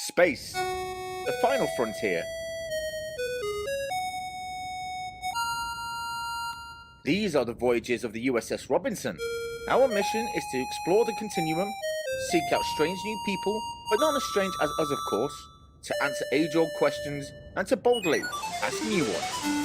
Space, the final frontier. These are the voyages of the USS Robinson. Our mission is to explore the continuum, seek out strange new people, but not as strange as us, of course, to answer age-old questions and to boldly ask new ones.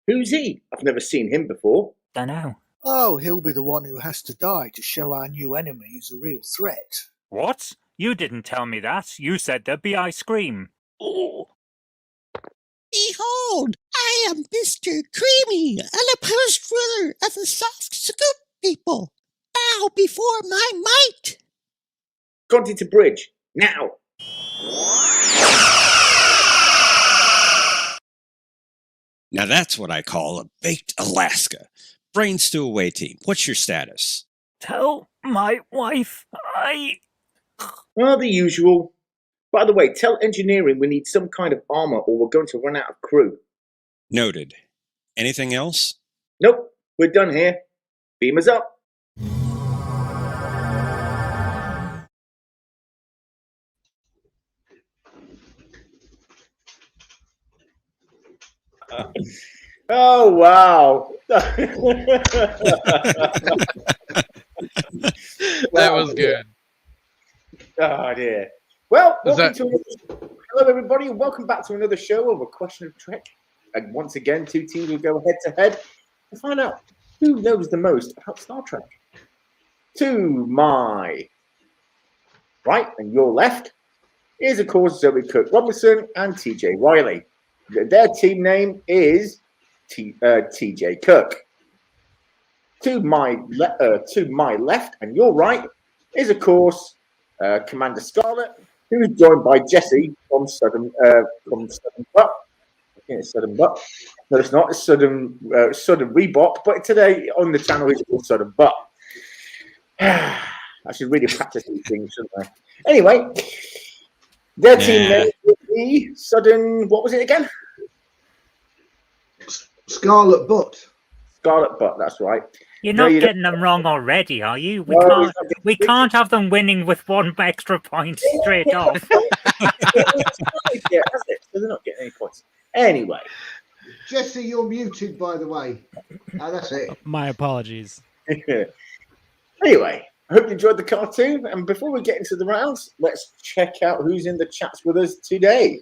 Who's he? I've never seen him before. Dunno. Oh, he'll be the one who has to die to show our new enemy is a real threat. What? You didn't tell me that. You said there'd be ice cream. Oh. Behold, I am Mr. Creamy, unopposed ruler of the soft scoop people. Bow before my might. Conti to bridge, now! Now that's what I call a baked Alaska. Brain stew away team. What's your status? Tell my wife Well, the usual. By the way, tell engineering we need some kind of armor or we're going to run out of crew. Noted. Anything else? Nope, we're done here. Beam us up. Oh, wow. That was good. Oh, dear. Well, hello, everybody, and welcome back to another show of A Question of Trek. And once again, two teams will go head-to-head to find out who knows the most about Star Trek. To my right and your left is, of course, Zoe Kirk Robinson and TJ Reilly. Their team name is TJ Kirk. To my left and your right is, of course, Commander Scarlet, who is joined by Jesse from Sudden Butt. I think it's Sudden Butt. No, it's not. It's Sudden Rebop. But today on the channel it's called Sudden Butt. I should really practice these things, shouldn't I? Anyway, their team name would be Sudden. What was it again? Scarlet Butt. Scarlet Butt. That's right. You're not getting them wrong already, are you? We can't have them winning with one extra point straight off. Yeah, that's it. So they're not getting any points. Anyway. Jesse, you're muted, by the way. That's it. My apologies. Anyway, I hope you enjoyed the cartoon. And before we get into the rounds, let's check out who's in the chats with us today.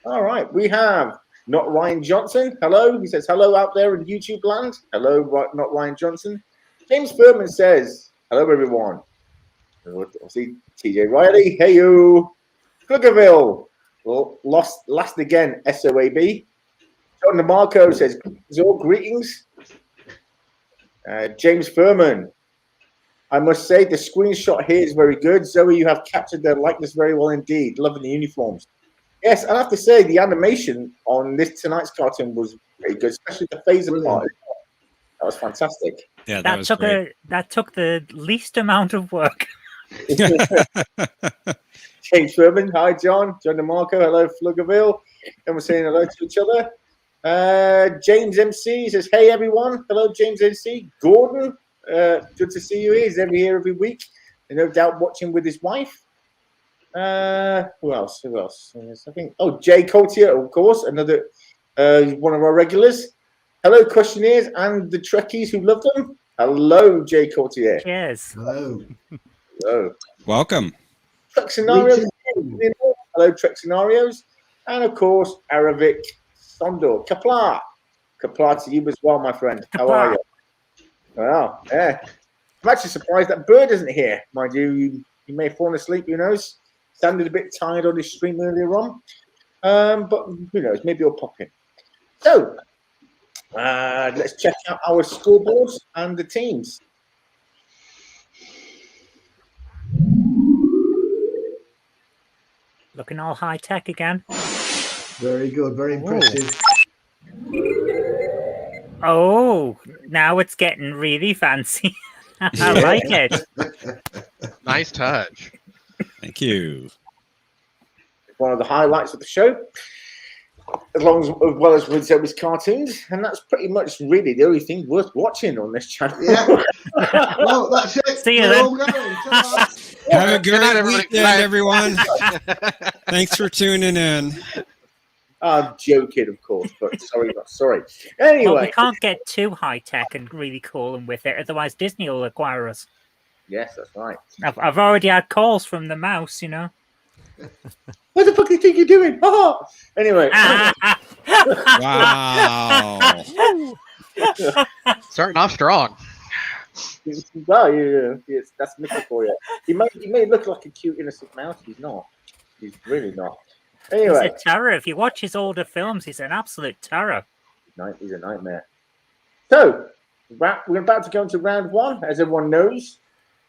All right, we have Not Ryan Johnson. Hello. He says hello out there in YouTube land. Hello, Not Ryan Johnson. James Furman says hello, everyone. See TJ Reilly. Hey, you. Pflugerville. Well, last again, SOAB. John DeMarco says all greetings. James Furman. I must say the screenshot here is very good. Zoe, you have captured their likeness very well indeed. Loving the uniforms. Yes, I have to say the animation on tonight's cartoon was very good, especially the phaser part. That was fantastic. Yeah, that took the least amount of work. James Furman, hi John. John DeMarco, hello Pflugerville. And we're saying hello to each other. James MC says, hey everyone. Hello, James MC. Gordon, good to see you here. He's here every week. And no doubt watching with his wife. Who else? I think Jay Coultier, of course, another one of our regulars. Hello, questionnaires and the Trekkies who love them. Hello, Jay Coultier. Yes. Hello. Hello. Welcome. Trek Scenarios. Hello, Trek Scenarios. And of course, Aravik Sondor. Kapla. Kapla to you as well, my friend. How are you? Well, yeah. I'm actually surprised that Bird isn't here. Mind you, he may have fallen asleep, who knows? Sounded a bit tired on his stream earlier on. But who knows? Maybe he'll pop in. So, let's check out our scoreboards and the teams. Looking all high tech again. Very good, very impressive. Oh, now it's getting really fancy. I like it. Nice touch. Thank you. One of the highlights of the show, as well as with Zoe's cartoons, and that's pretty much really the only thing worth watching on this channel. Yeah. Well, that's it. See you We're then. all going. Ta-ra. Have a Good night, great everybody. weekend, Bye. everyone. Thanks for tuning in. I'm joking, of course, but sorry, not sorry. Well, Anyway, we can't get too high tech and really cool and with it, otherwise Disney will acquire us. yes, that's right. I've already had calls from the mouse, you know. What the fuck do you think you're doing? Oh! Anyway, Wow. Starting off strong. well, yes, that's Mickey for you. He may look like a cute, innocent mouse. He's not. He's really not. He's Anyway, a terror. If you watch his older films, he's an absolute terror. he's a nightmare. So, we're about to go into round one. As everyone knows,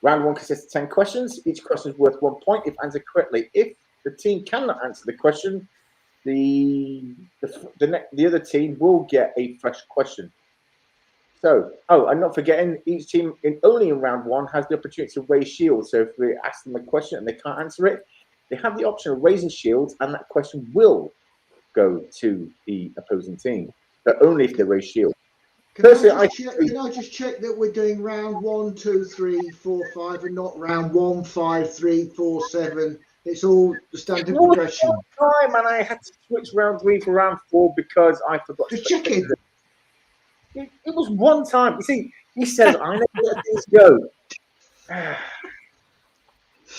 round one consists of 10 questions. Each question is worth 1 point if answered correctly. If the team cannot answer the question, the other team will get a fresh question. So, and not forgetting, each team only in round one has the opportunity to raise shields. So if we ask them a question and they can't answer it, they have the option of raising shields, and that question will go to the opposing team, but only if they raise shields. Can I just check that we're doing round 1, 2, 3, 4, 5, and not round 1, 5, 3, 4, 7? It's all the standard progression. Time, and I had to switch round 3 for round 4 because I forgot Just checking. It was one time. You see, he says, I never let things go.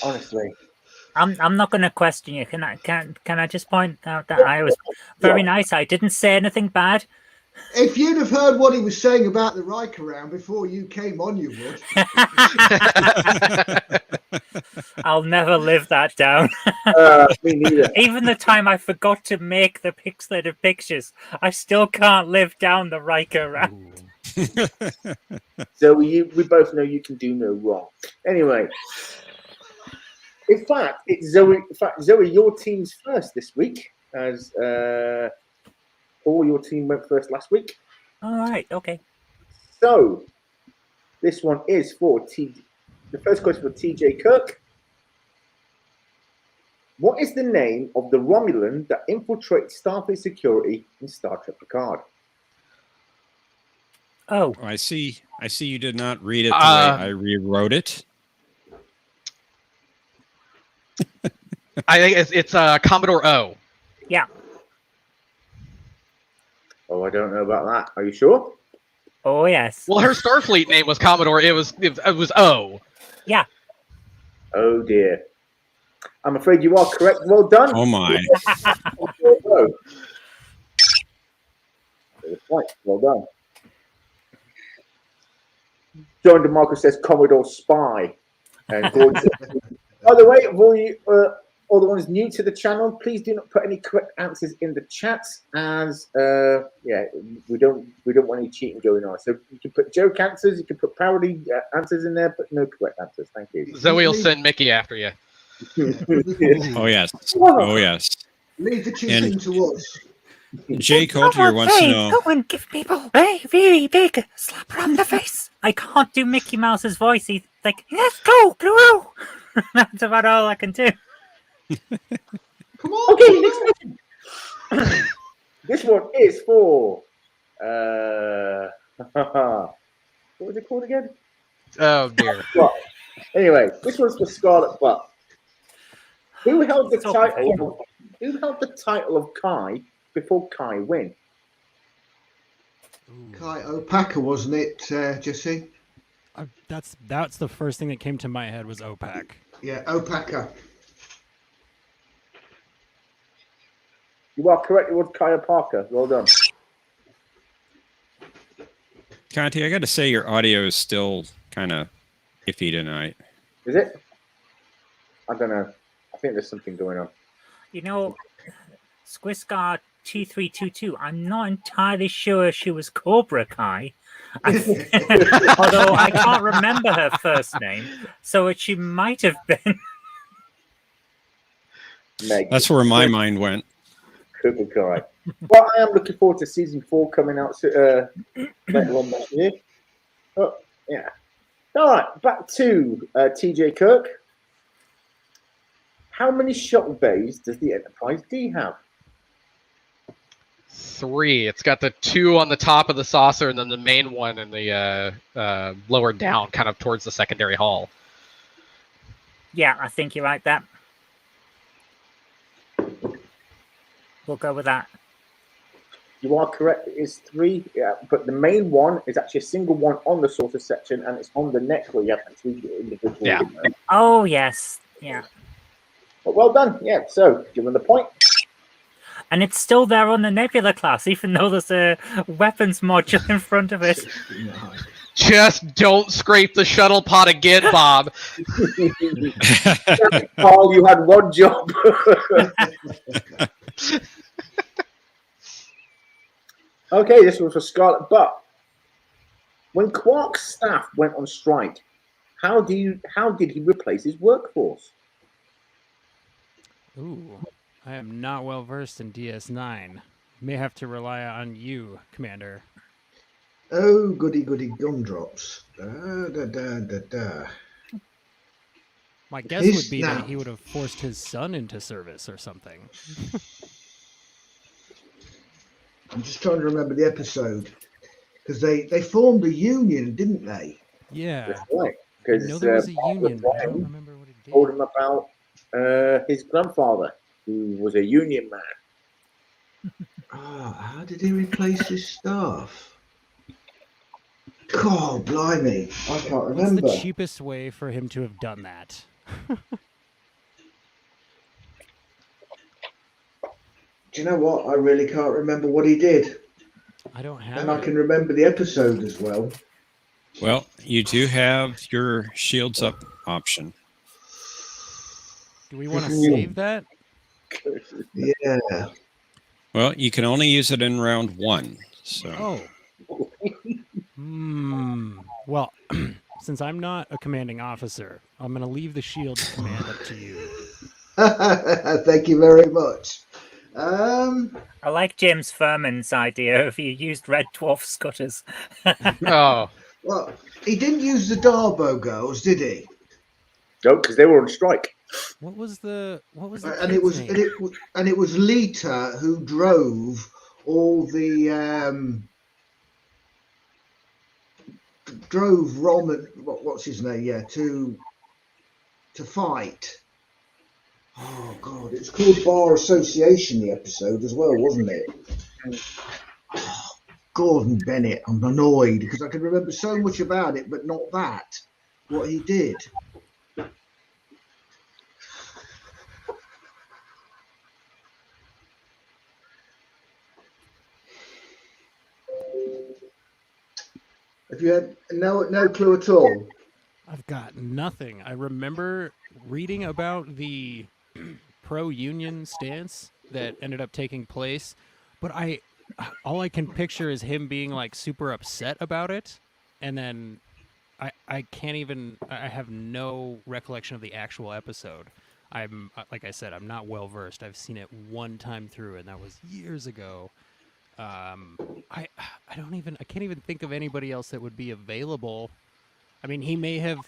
Honestly. I'm not going to question you. Can I just point out that I was very nice. I didn't say anything bad. If you'd have heard what he was saying about the Riker round before you came on, you would. I'll never live that down. Me neither. Even the time I forgot to make the pixelated pictures, I still can't live down the Riker round. So we both know you can do no wrong. Anyway, in fact, it's Zoe. In fact, Zoe, your team's first this week, as Paul, your team went first last week. All right, okay. So this one is for the first question for TJ Kirk. What is the name of the Romulan that infiltrates Starfleet security in Star Trek Picard? Oh, I see you did not read it the way I rewrote it. I think it's Commodore O. yeah. Oh, I don't know about that. Are you sure? Oh, yes. Well, her Starfleet name was Commodore. It was O. Yeah. Oh dear. I'm afraid you are correct. Well done. Oh my. Well done. John DeMarco says Commodore Spy. And Gordon says, by the way, all the ones new to the channel, please do not put any correct answers in the chat, as we don't want any cheating going on. So you can put joke answers, you can put parody answers in there, but no correct answers. Thank you. Zoe will send Mickey after you. Oh yes. Oh yes. Leave the cheating to us. Jay Coulter wants to know. Go and give people a really big slap around the face. I can't do Mickey Mouse's voice. He's like, let's go, Guru. That's about all I can do. Come on. Okay, next question. This one is for what was it called again? Oh dear. Well, anyway, this one's for Scarlet Butt. Who held the title of Kai before Kai Wynn? Kai Opaka, wasn't it, Jesse? That's the first thing that came to my head was OPAC. Yeah, Opaka. You are correct. It was Kaya Parker. Well done. Conti, I got to say your audio is still kind of iffy tonight. Is it? I don't know. I think there's something going on. You know, Squiscar 2322, I'm not entirely sure she was Cobra Kai. Although I can't remember her first name, so she might have been. Meg. That's where my mind went. Cobra Kai. Well, I am looking forward to season 4 coming out later on this year. Oh, yeah. All right, back to TJ Kirk. How many shuttle bays does the Enterprise D have? 3. It's got the 2 on the top of the saucer, and then the main one in the lower down, kind of towards the secondary hull. Yeah, I think you're right there. We'll go with that. You are correct. It is 3, yeah, but the main one is actually a single one on the saucer section, and it's on the neck where you have the 3 individual. Yeah. Oh, yes. Yeah. But well done. Yeah, so given the point. And it's still there on the Nebula class, even though there's a weapons module in front of it. Just don't scrape the shuttle pod again, Bob. Carl, you had one job. Okay, this was for Scarlet. But when Quark's staff went on strike, how did he replace his workforce? Ooh, I am not well versed in DS9. May have to rely on you, Commander. Oh, goody goody gumdrops. Da. My guess would be that he would have forced his son into service or something. I'm just trying to remember the episode because they formed a union, didn't they? Yeah. That's right. Because there was a union, but I don't remember what it did. Told him about his grandfather, who was a union man. How did he replace his staff? God, blimey, I can't remember. What's the cheapest way for him to have done that? Do you know what? I really can't remember what he did. I don't have And I can remember the episode as well. Well, you do have your shields up option. Do we want to save that? Yeah. Well, you can only use it in round 1. So. Oh. Well, since I'm not a commanding officer, I'm going to leave the shield command up to you. Thank you very much. I like James Furman's idea if you used Red Dwarf scutters. Oh. Well, he didn't use the Darbo girls, did he? No, because they were on strike. What was the and it was name? and it was Lita who drove all the drove Roman, what's his name? Yeah, to fight. Oh God, it's called Bar Association. The episode as well, wasn't it? Oh, Gordon Bennett. I'm annoyed because I can remember so much about it, but not that. What he did. Have you had no clue at all? I've got nothing. I remember reading about the pro-union stance that ended up taking place, but all I can picture is him being like super upset about it, and then I can't even. I have no recollection of the actual episode. I'm like I said, I'm not well versed. I've seen it one time through, and that was years ago. I can't even think of anybody else that would be available. I mean, he may have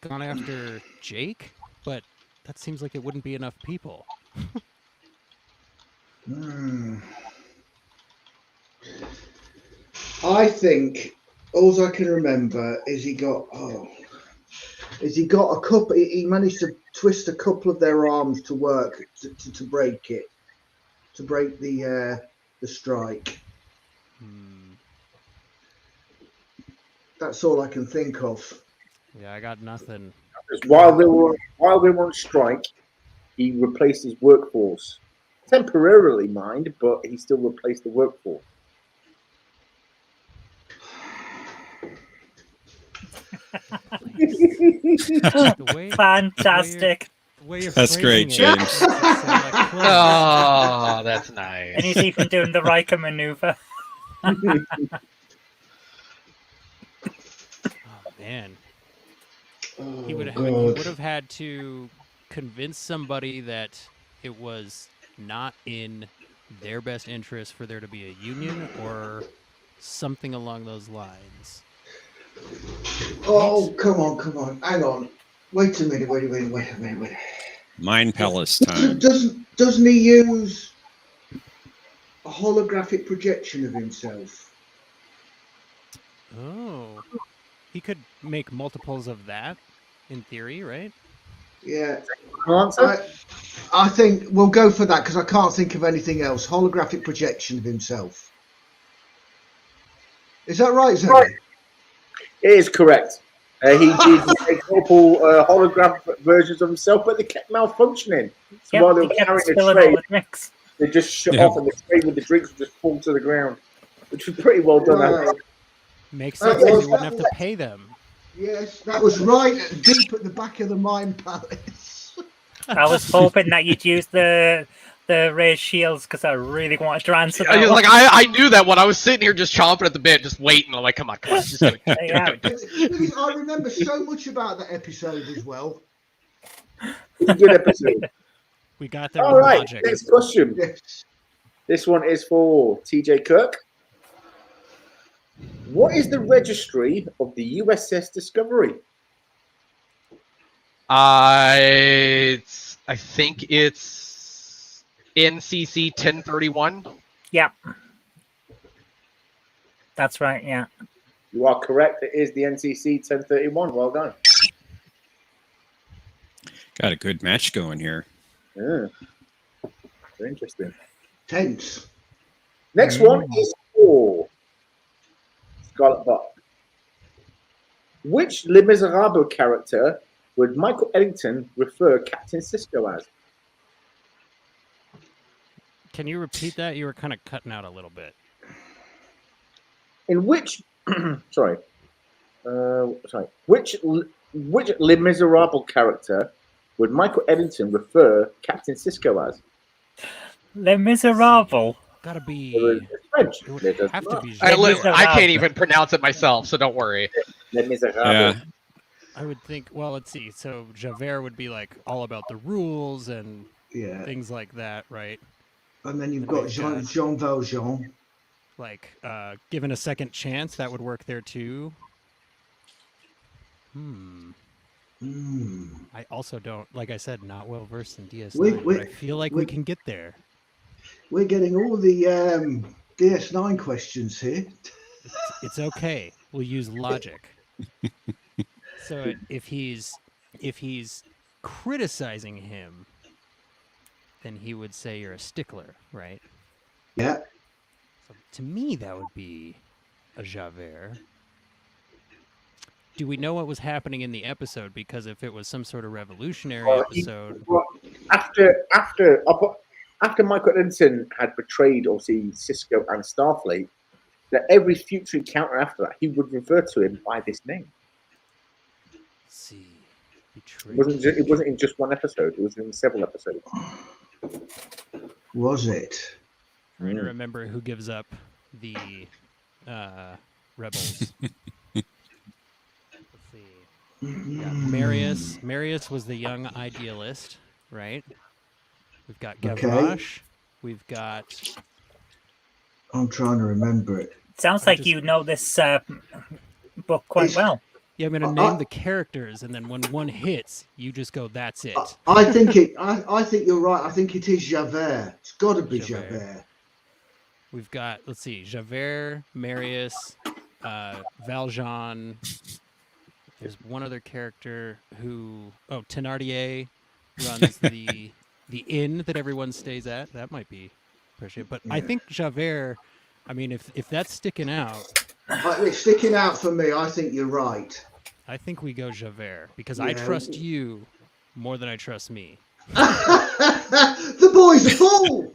gone after Jake, but that seems like it wouldn't be enough people. I think all I can remember is he got a couple. He managed to twist a couple of their arms to work to break it, to break the strike. That's all I can think of. Yeah, I got nothing. While they were on strike, he replaced his workforce temporarily, mind, but he still replaced the workforce. Fantastic. That's great, James. Oh, that's nice. And he's even doing the Riker maneuver. Oh, man. He would have had to convince somebody that it was not in their best interest for there to be a union or something along those lines. Oh, come on. Hang on. Wait a minute. Mind Palace time. Doesn't he use a holographic projection of himself? Oh. He could make multiples of that, in theory, right? Yeah. Answer? I think we'll go for that because I can't think of anything else. Holographic projection of himself. Is that right, Zoe? Right. It is correct. He did make multiple holographic versions of himself, but they kept malfunctioning. So while they were carrying the tray, they just shut off, and the tray with the drinks would just fall to the ground, which was pretty well done. Right. Makes sense because you wouldn't have to pay them. Yes, that was right deep at the back of the Mind Palace. I was hoping that you'd use the raised shields because I really wanted to answer that. Like I knew that when I was sitting here just chomping at the bit, just waiting. I'm like, come on, just do it. I remember so much about that episode as well. It's a good episode. We got there. All right, logic. next question. Yes. This one is for TJ Kirk. What is the registry of the USS Discovery? I think it's NCC 1031. Yeah. That's right, yeah. You are correct. It is the NCC 1031. Well done. Got a good match going here. Yeah. Very interesting. Tense. Next one is for Scarlet Buck. Which Les Miserables character would Michael Eddington refer Captain Sisko as? Can you repeat that? You were kind of cutting out a little bit. In which, which Les Miserables character would Michael Eddington refer Captain Sisko as? Les Miserables. Gotta be. French. It would have to be. I can't even pronounce it myself, so don't worry. Les Miserables. Yeah. I would think. Well, let's see. So Javert would be like all about the rules and things like that, right? And then you've got Jean Valjean. Like given a second chance, that would work there too. I also don't, like I said, not well versed in DS9. But I feel like we can get there. We're getting all the DS9 questions here. It's okay. We'll use logic. So if he's criticizing him, then he would say you're a stickler, right? Yeah. So to me, that would be a Javert. Do we know what was happening in the episode? Because if it was some sort of revolutionary episode, after Michael Eddington had betrayed, obviously, Sisko and Starfleet, that every future encounter after that, he would refer to him by this name. See, It wasn't in just one episode. It was in several episodes. Was it? I'm trying to remember who gives up the rebels. Let's see. Yeah, Marius. Marius was the young idealist, right? We've got Gavroche. We've got. I'm trying to remember it. Sounds like you know this book quite well. Yeah, I'm going to name the characters, and then when one hits, you just go, "That's it." I think you're right. I think it is Javert. It's got to be Javert. We've got, let's see, Javert, Marius, Valjean. There's one other character who, Thénardier runs the inn that everyone stays at. That might be appreciated. But I think Javert, I mean, if that's sticking out. It's sticking out for me. I think you're right. I think we go Javert because I trust you more than I trust me. The boy's a fool.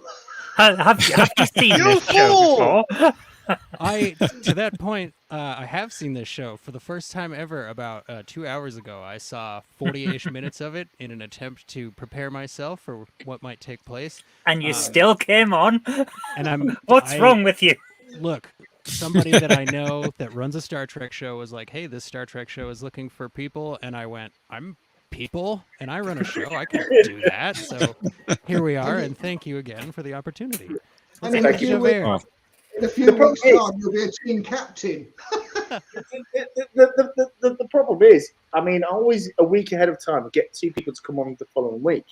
Have you seen this show before? To that point, I have seen this show for the first time ever. About 2 hours ago, I saw 40-ish minutes of it in an attempt to prepare myself for what might take place. And you still came on. And What's wrong with you? Look, somebody that I know that runs a Star Trek show was like, "Hey, this Star Trek show is looking for people," and I went, "I'm people, and I run a show. I can do that. So here we are, and thank you again for the opportunity. And Let's in a have few Javert. weeks, in a few The problem weeks' is- time, you'll be a team captain. The problem is, I mean, I always a week ahead of time get 2 people to come on the following week,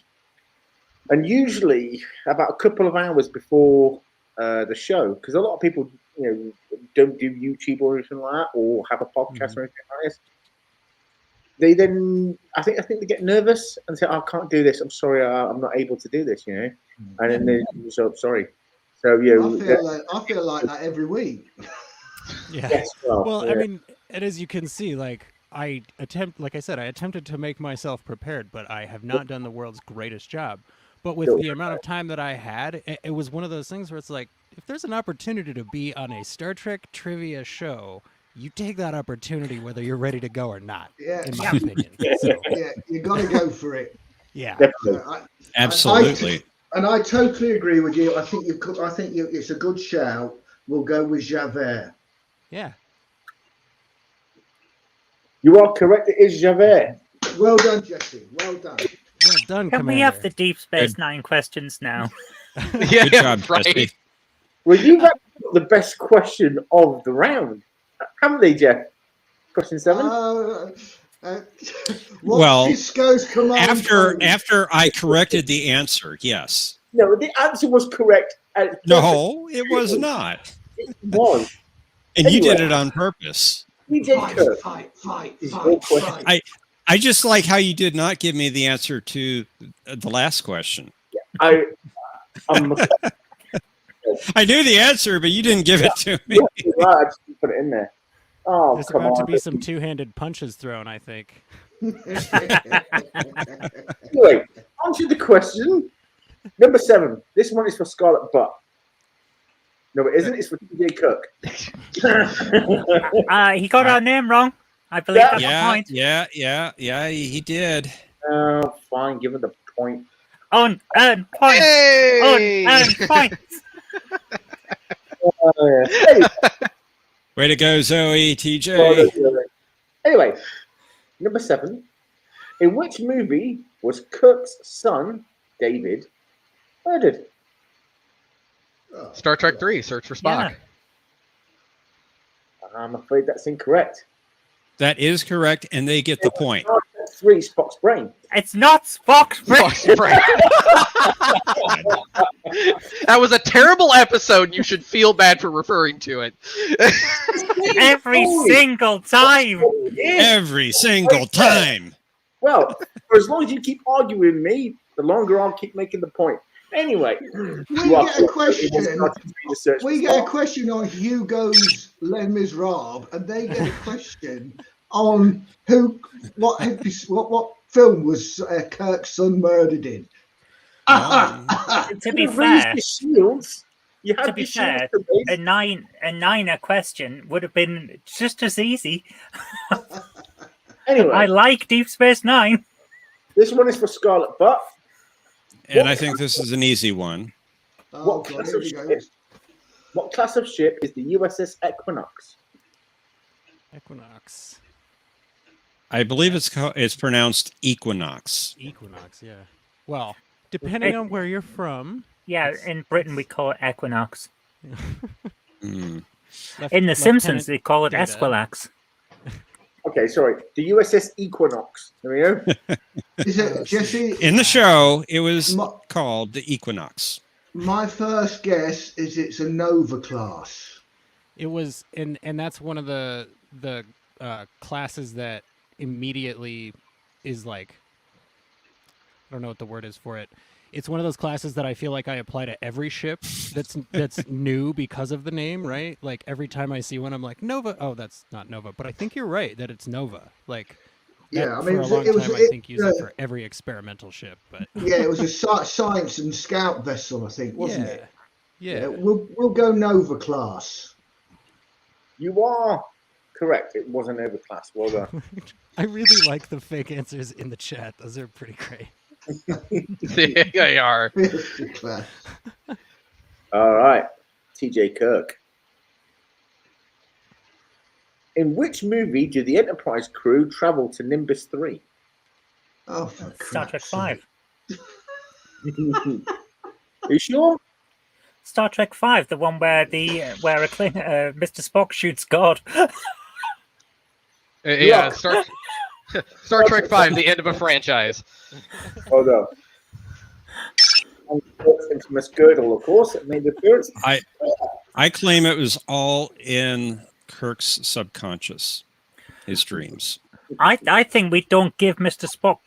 and usually about a couple of hours before the show, because a lot of people, don't do YouTube or anything like that, or have a podcast or anything like this. They then, I think they get nervous and say, "I can't do this. I'm sorry, I'm not able to do this," and then they so sorry. So I feel like that every week. Yeah. yes, Well, yeah. I mean, and as you can see, like I attempted to make myself prepared, but I have not done the world's greatest job. But with the amount of time that I had, it was one of those things where it's like, if there's an opportunity to be on a Star Trek trivia show, you take that opportunity whether you're ready to go or not. Yeah. In my opinion. So, Yeah, you got to go for it. yeah. Absolutely. And I totally agree with you. I think it's a good shout. We'll go with Javert. Yeah. You are correct. It is Javert. Well done, Jesse. Well done. Well done, Can Commander. we have the Deep Space Nine questions now? Yeah, Good job, right. Jesse. Well, you've actually got the best question of the round, haven't they, Jeff? Question 7. Well, Cisco's command code? after I corrected the answer, yes. No, the answer was correct. No, it was not. It was. And Anyway. you did it on purpose. DJ Kirk. Fight. I just like how you did not give me the answer to the last question. I'm I knew the answer, but you didn't give it to me. right, I just put it in there. Oh, There's come about to on. be some two-handed punches thrown, I think. Anyway, answer the question. Number 7. This one is for Scarlet Butt. No, it isn't. It's for DJ Kirk. He got our name wrong. I believe that's the point. Yeah, he did. Fine, give it the point. Unearned points. Hey! Unearned points. Anyway, Way to go, Zoe, TJ. anyway, number 7. In which movie was Kirk's son, David, murdered? Star Trek 3, Search for Spock. Yeah. I'm afraid that's incorrect. That is correct, and they get the point. Star Trek 3, Spock's brain. It's not Spock's brain. Spock's brain. That was a terrible episode, and you should feel bad for referring to it. Every single time. Every single time. Well, for as long as you keep arguing with me, the longer I'll keep making the point. Anyway, We get a question. We get a Spock. question on Hugo's Les Miserables, and they get a question on what film was Kirk's son murdered in. To be You raised fair, the shields. You had to be the shields fair, to raise. a niner question would have been just as easy. Anyway, I like Deep Space Nine. this one is for Scarlet Butt. And I think this is an easy one. Oh, God, here we go. What class of ship is the USS Equinox? Equinox. I believe it's pronounced Equinox. Equinox, yeah. Well, depending on where you're from. Yeah, in Britain we call it Equinox. Mm. In The Simpsons Lieutenant they call it Data. Esquilax. Okay, sorry. The USS Equinox. There we go. Is it Jesse? In the show, it was My- called the Equinox. My first guess is it's a Nova class. It was, and that's one of the classes that immediately is like, I don't know what the word is for it. It's one of those classes that I feel like I apply to every ship that's new because of the name, right? Like every time I see one, I'm like Nova. Oh, that's not Nova, but I think you're right that it's Nova. Like, Yeah, I for mean, a long it was- time, I it- think use it for every experimental ship, but Yeah, it was a science and scout vessel, I think, wasn't it? Yeah. We'll go Nova class. You are correct. It was an overclass. Well done. I really like the fake answers in the chat. Those are pretty great. They are. Class. All right. TJ Kirk. In which movie do the Enterprise crew travel to Nimbus 3? Oh, for Star Trek crap's 5. Are you sure? Star Trek 5, the one where Mr. Spock shoots God. Yeah, Look. Star Trek 5, the end of a franchise. Hold on. And Kirk's infamous girdle, of course, it made the appearance. I claim it was all in Kirk's subconscious, his dreams. I think we don't give Mr. Spock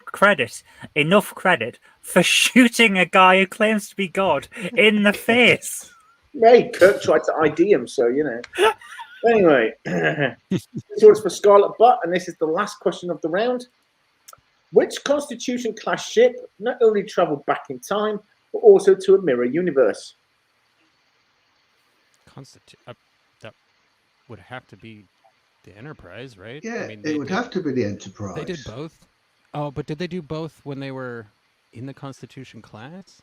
enough credit, for shooting a guy who claims to be God in the face. Hey, Kirk tried to ID him, so you know. Anyway, this one's for Scarlet Butt, and this is the last question of the round. Which Constitution class ship not only traveled back in time, but also to a mirror universe? That would have to be the Enterprise, right? Yeah, I mean, it would have to be the Enterprise. They did both. Oh, but did they do both when they were in the Constitution class?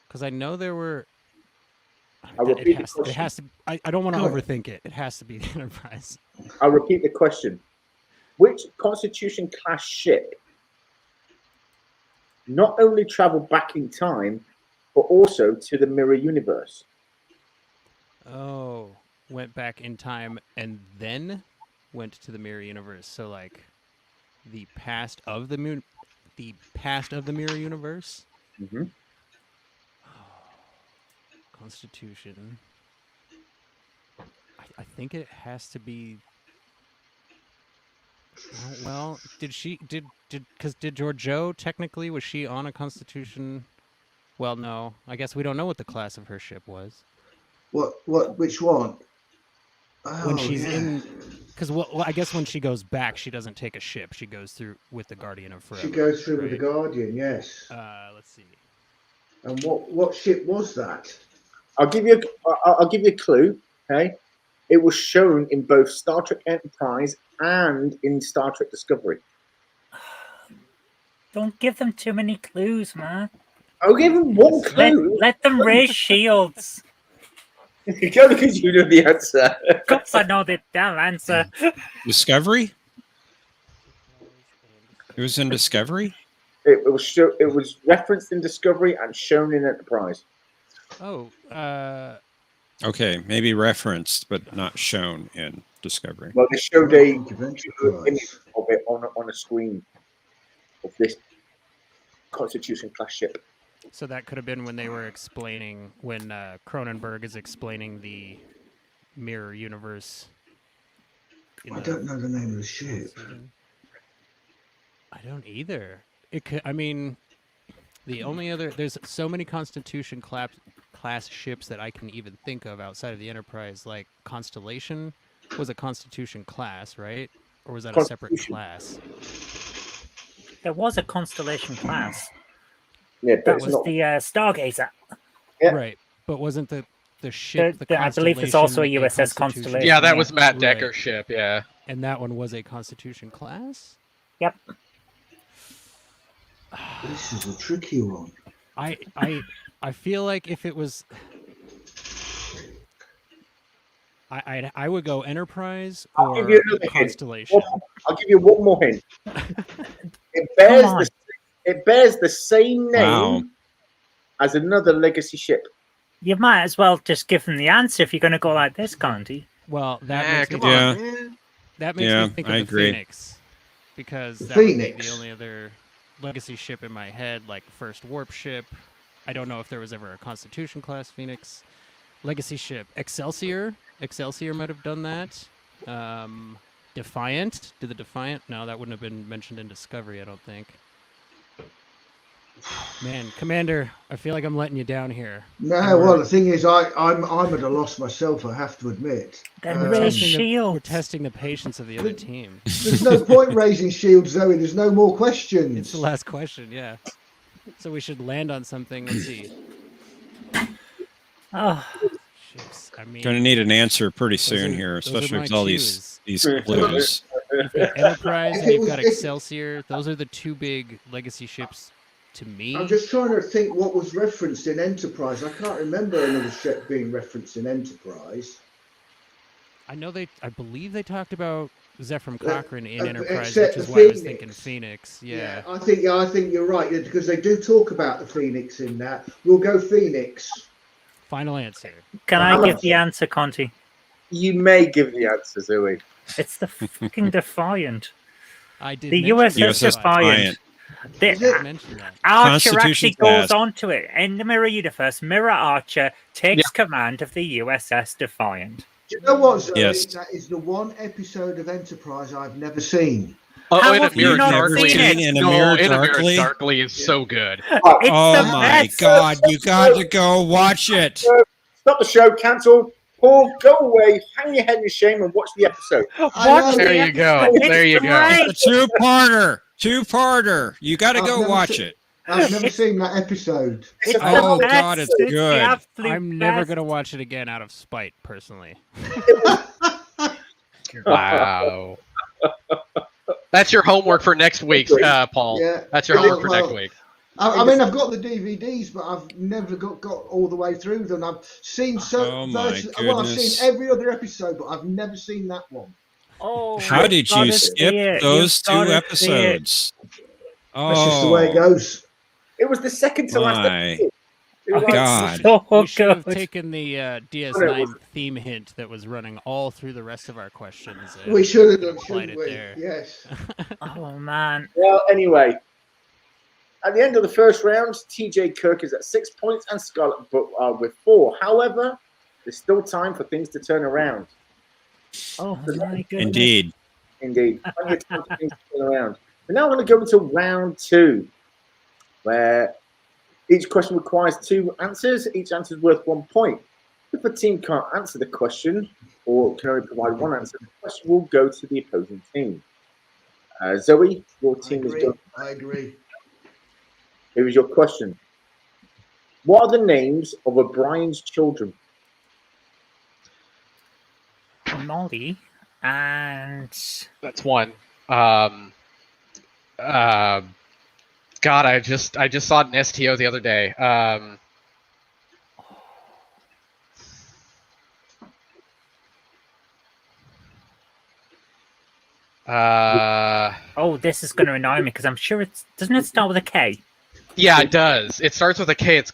Because I know there were. It has to. I don't want to overthink it. It has to be the Enterprise. I'll repeat the question. Which Constitution class ship not only traveled back in time, but also to the mirror universe? Oh, went back in time and then went to the mirror universe. So like the past of the mirror universe. Mm-hmm. Constitution. I think it has to be. Oh, well, did Georgiou technically, was she on a Constitution? Well, no. I guess we don't know what the class of her ship was. Which one? When she's in, because I guess when she goes back, she doesn't take a ship. She goes through with the Guardian of Forever. She goes through right? with the Guardian, yes. Let's see. And what ship was that? I'll give you a clue. Okay, it was shown in both Star Trek Enterprise and in Star Trek Discovery. Don't give them too many clues, man. I'll give them one clue. Let them raise shields. Because you know the answer. Of course, I know the damn answer. Discovery? It was in Discovery? It was referenced in Discovery and shown in Enterprise. Oh, okay, maybe referenced, but not shown in Discovery. Well, they showed a image of it on a screen of this Constitution class ship. so that could have been when they were explaining, when Cronenberg is explaining the mirror universe. I don't know the name of the ship. I don't either. It could. I mean, the only other, there's so many Constitution class ships that I can even think of outside of the Enterprise. Like Constellation was a Constitution class, right? Or was that a separate class? There was a Constellation class. Yeah, that was the Stargazer. Yeah. Right, but wasn't the ship the I believe it's also a USS Constellation. Yeah, that was Matt Decker's ship. Yeah, and that one was a Constitution class. Yep. This is a tricky one. I feel like if it was, I would go Enterprise or Constellation. I'll give you one more hint. It bears the same name as another legacy ship. You might as well just give them the answer if you're going to go like this, can't you? Well, that makes me think of the Phoenix, because that would be the only other legacy ship in my head, like first warp ship. I don't know if there was ever a Constitution class Phoenix legacy ship. Excelsior might have done that. Defiant, did the Defiant? No, that wouldn't have been mentioned in Discovery, I don't think. Man, Commander, I feel like I'm letting you down here. No, well, the thing is, I'm at a loss myself, I have to admit. We're testing the patience of the other team. There's no point raising shields, Zoe. There's no more questions. It's the last question, yeah. So we should land on something. Let's see. Oh, ships. I mean, going to need an answer pretty soon here, especially with all these clues. You've got Enterprise and you've got Excelsior. Those are the two big legacy ships to me. I'm just trying to think what was referenced in Enterprise. I can't remember another ship being referenced in Enterprise. I know I believe they talked about Zephram Cochrane in Enterprise, except which is the why I was Phoenix. thinking Phoenix. Yeah. I think you're right because they do talk about the Phoenix in that. We'll go Phoenix. Final answer. Can I give the answer, Conti? You may give the answer, Zoe. It's the fucking Defiant. I did. The mention USS Defiant. I did mention that. Archer actually Constitution goes class. onto it in the Mirror Universe. Mirror Archer takes command of the USS Defiant. Do you know what, Zoe? Yes. That is the one episode of Enterprise I've never seen. How in a have you Mirror not Darkly. seen it? In a No, Mirror in a Mirror Darkly? Darkly is so good. It's Oh the my best. God! You got to go watch it. Stop the show, cancel. Paul, go away, hang your head in shame, and watch the episode. Watch There the you go. episode. There you It's go. great. It's a two-parter. You got to I've go never watch seen- it. I've never seen that episode. It's the Oh, best. God, it's the good. absolute I'm never best. gonna watch it again out of spite, personally. Wow. That's your homework for next week, Paul. Yeah. That's your homework for Well, next week. I mean, I've got the DVDs, but I've never got all the way through them. I've seen Oh, my I've goodness. seen every other episode, but I've never seen that one. Oh, How did you gotta see skip it. those You've two gotta see it. episodes? That's just the way it Oh goes. It was the second to last my episode. It was Oh, like- God! So We should have good. taken the DS9 theme hint that was running all through the rest of our questions. and We should have done, applied shouldn't it we? there. Yes. Oh man. Well, anyway, at the end of the first round, TJ Kirk is at 6 points and Scarlet with 4. However, there's still time for things to turn around. Oh my goodness. Indeed. Indeed. Plenty of time for things to turn around. But now I'm going to go into round 2, where each question requires 2 answers. Each answer is worth 1 point. If a team can't answer the question or can only provide 1 answer, the question will go to the opposing team. Zoe, your team is going. I agree. Here is your question. What are the names of O'Brien's children? Molly and That's one. God, I just saw it in STO the other day. oh, this is going to annoy me because I'm sure it's doesn't it start with a K? Yeah, it does. It starts with a K. It's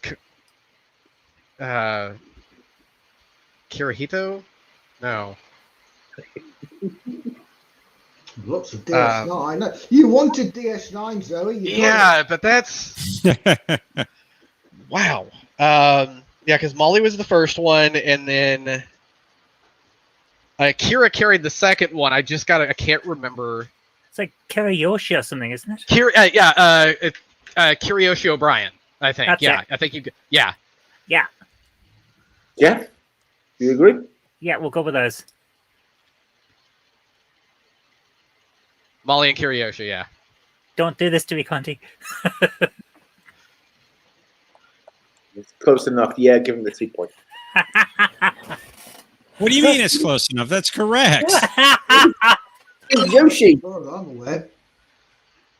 Kirihito? No. Lots of DS9. You wanted DS9, Zoe. You got Yeah, but that's wow. Yeah, because Molly was the first one, and then Kira carried the second one. I can't remember. It's like Karayoshi or something, isn't it? Kiriyoshi O'Brien. I think. That's yeah, it. I think you. Yeah. Yeah. Jeff, do you agree? Yeah, we'll go with those. Molly and Kiriyoshi. Yeah. Don't do this to me, Conti. It's close enough. Yeah, give him the 2 points. What do you mean it's close enough? That's correct. It's Yoshi. as far as I'm aware.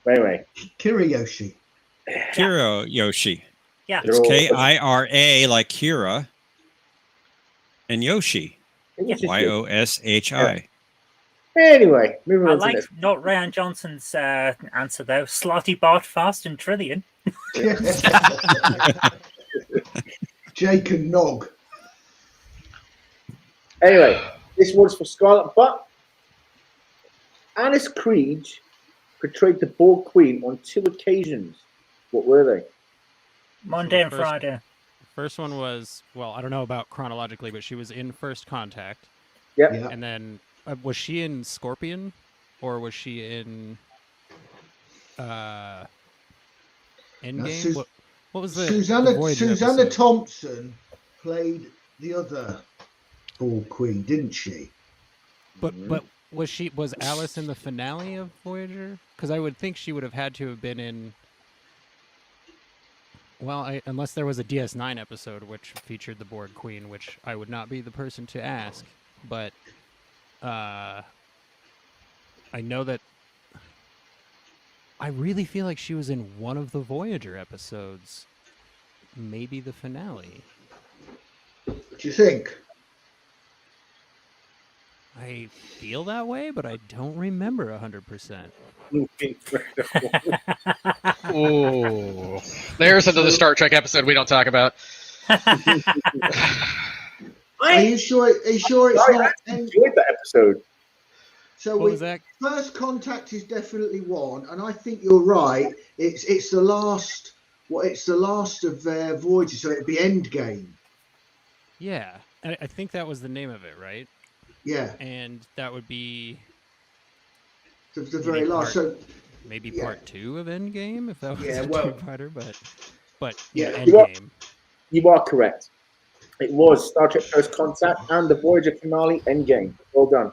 Anyway, Kiriyoshi. Kira Yoshi. Yeah. It's Kira like Kira, and Yoshi. Yoshi. Anyway, moving I on to like this. not Ryan Johnson's answer though. Slotty Bart Fast and Trillion. Jake and Nog. Anyway, this one's for Scarlet, but Alice Creed portrayed the Borg Queen on 2 occasions. What were they? Monday and First- Friday. First one was, well, I don't know about chronologically, but she was in First Contact. Yep. Yeah. And then, was she in Scorpion? Or was she in Endgame? What was the Susanna Voyager Susanna episode? Thompson played the other Borg Queen, didn't she? But was Alice in the finale of Voyager? Because I would think she would have had to have been in. Well, unless there was a DS9 episode which featured the Borg Queen, which I would not be the person to ask, but I know that I really feel like she was in one of the Voyager episodes, maybe the finale. What do you think? I feel that way, but I don't remember 100%. Ooh, there's another Star Trek episode we don't talk about. Are you sure? Are you sure it's I not? enjoyed that episode. So What was that? First Contact is definitely one, and I think you're right. It's the last. Well, it's the last of their voyages, so it'd be Endgame. Yeah, I think that was the name of it, right? Yeah, And that would be the maybe very last. So maybe yeah. part 2 of Endgame, if that was Yeah, a well- two-parter, but Yeah. Endgame. You are correct. It was Star Trek First Contact and the Voyager finale Endgame. Well done.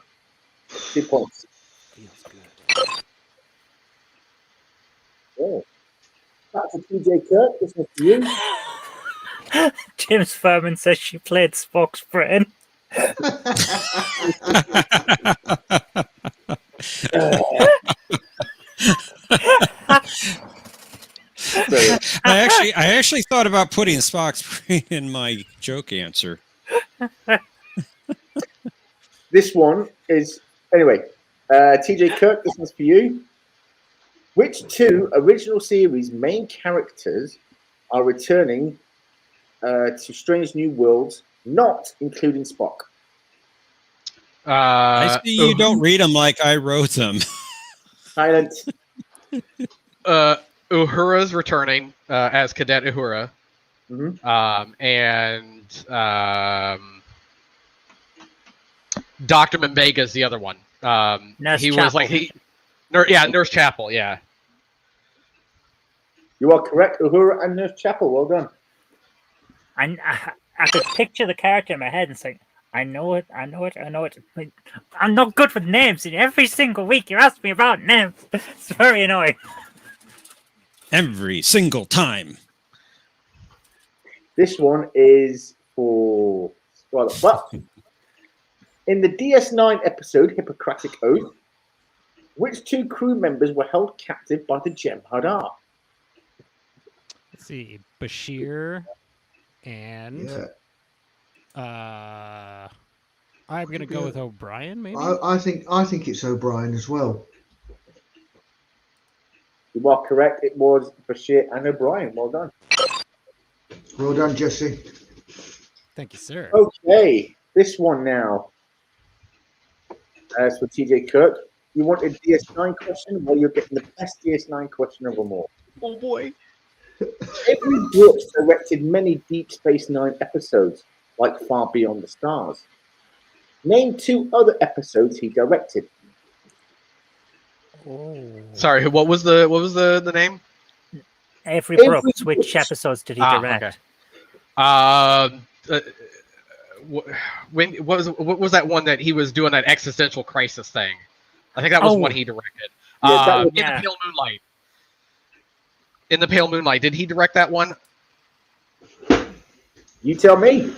2 points. Feels good. Oh. Back to TJ Kirk. This was for you. James Furman says she played Spock's brain. I actually thought about putting Spock's brain in my joke answer. This one is anyway. TJ Kirk, this one's for you. Which 2 original series main characters are returning to Strange New Worlds, not including Spock? I see you don't read them like I wrote them. Silent. Uhura's returning as Cadet Uhura. Mhm. And Dr. Mbenga's the other one. Nurse he Chapel. was like Nurse Chapel, yeah. You are correct. Uhura and Nurse Chapel. Well done. I could picture the character in my head and say, I know it. I'm not good with names, and every single week you ask me about names. It's very annoying. Every single time. This one is for Scarlet. But in the DS9 episode Hippocratic Oath, which 2 crew members were held captive by the Jem'Hadar? Let's see, Bashir and I'm gonna go with O'Brien, maybe. I think it's O'Brien as well. You are correct. It was Bashir and O'Brien. Well done. Well done, Jesse. Thank you, sir. Okay, this one now. As for TJ Kirk, you wanted DS9 question? Well, you're getting the best DS9 question of them all. Oh boy. Avery Brooks directed many Deep Space Nine episodes, like Far Beyond the Stars. Name 2 other episodes he directed. Sorry, what was the name? Avery Avery Brooks, which Brooks. episodes did he direct? When what was that one that he was doing that existential crisis thing? I think that was one he directed. Yeah, that was- In the Pale Moonlight. In the Pale Moonlight, did he direct that one? You tell me.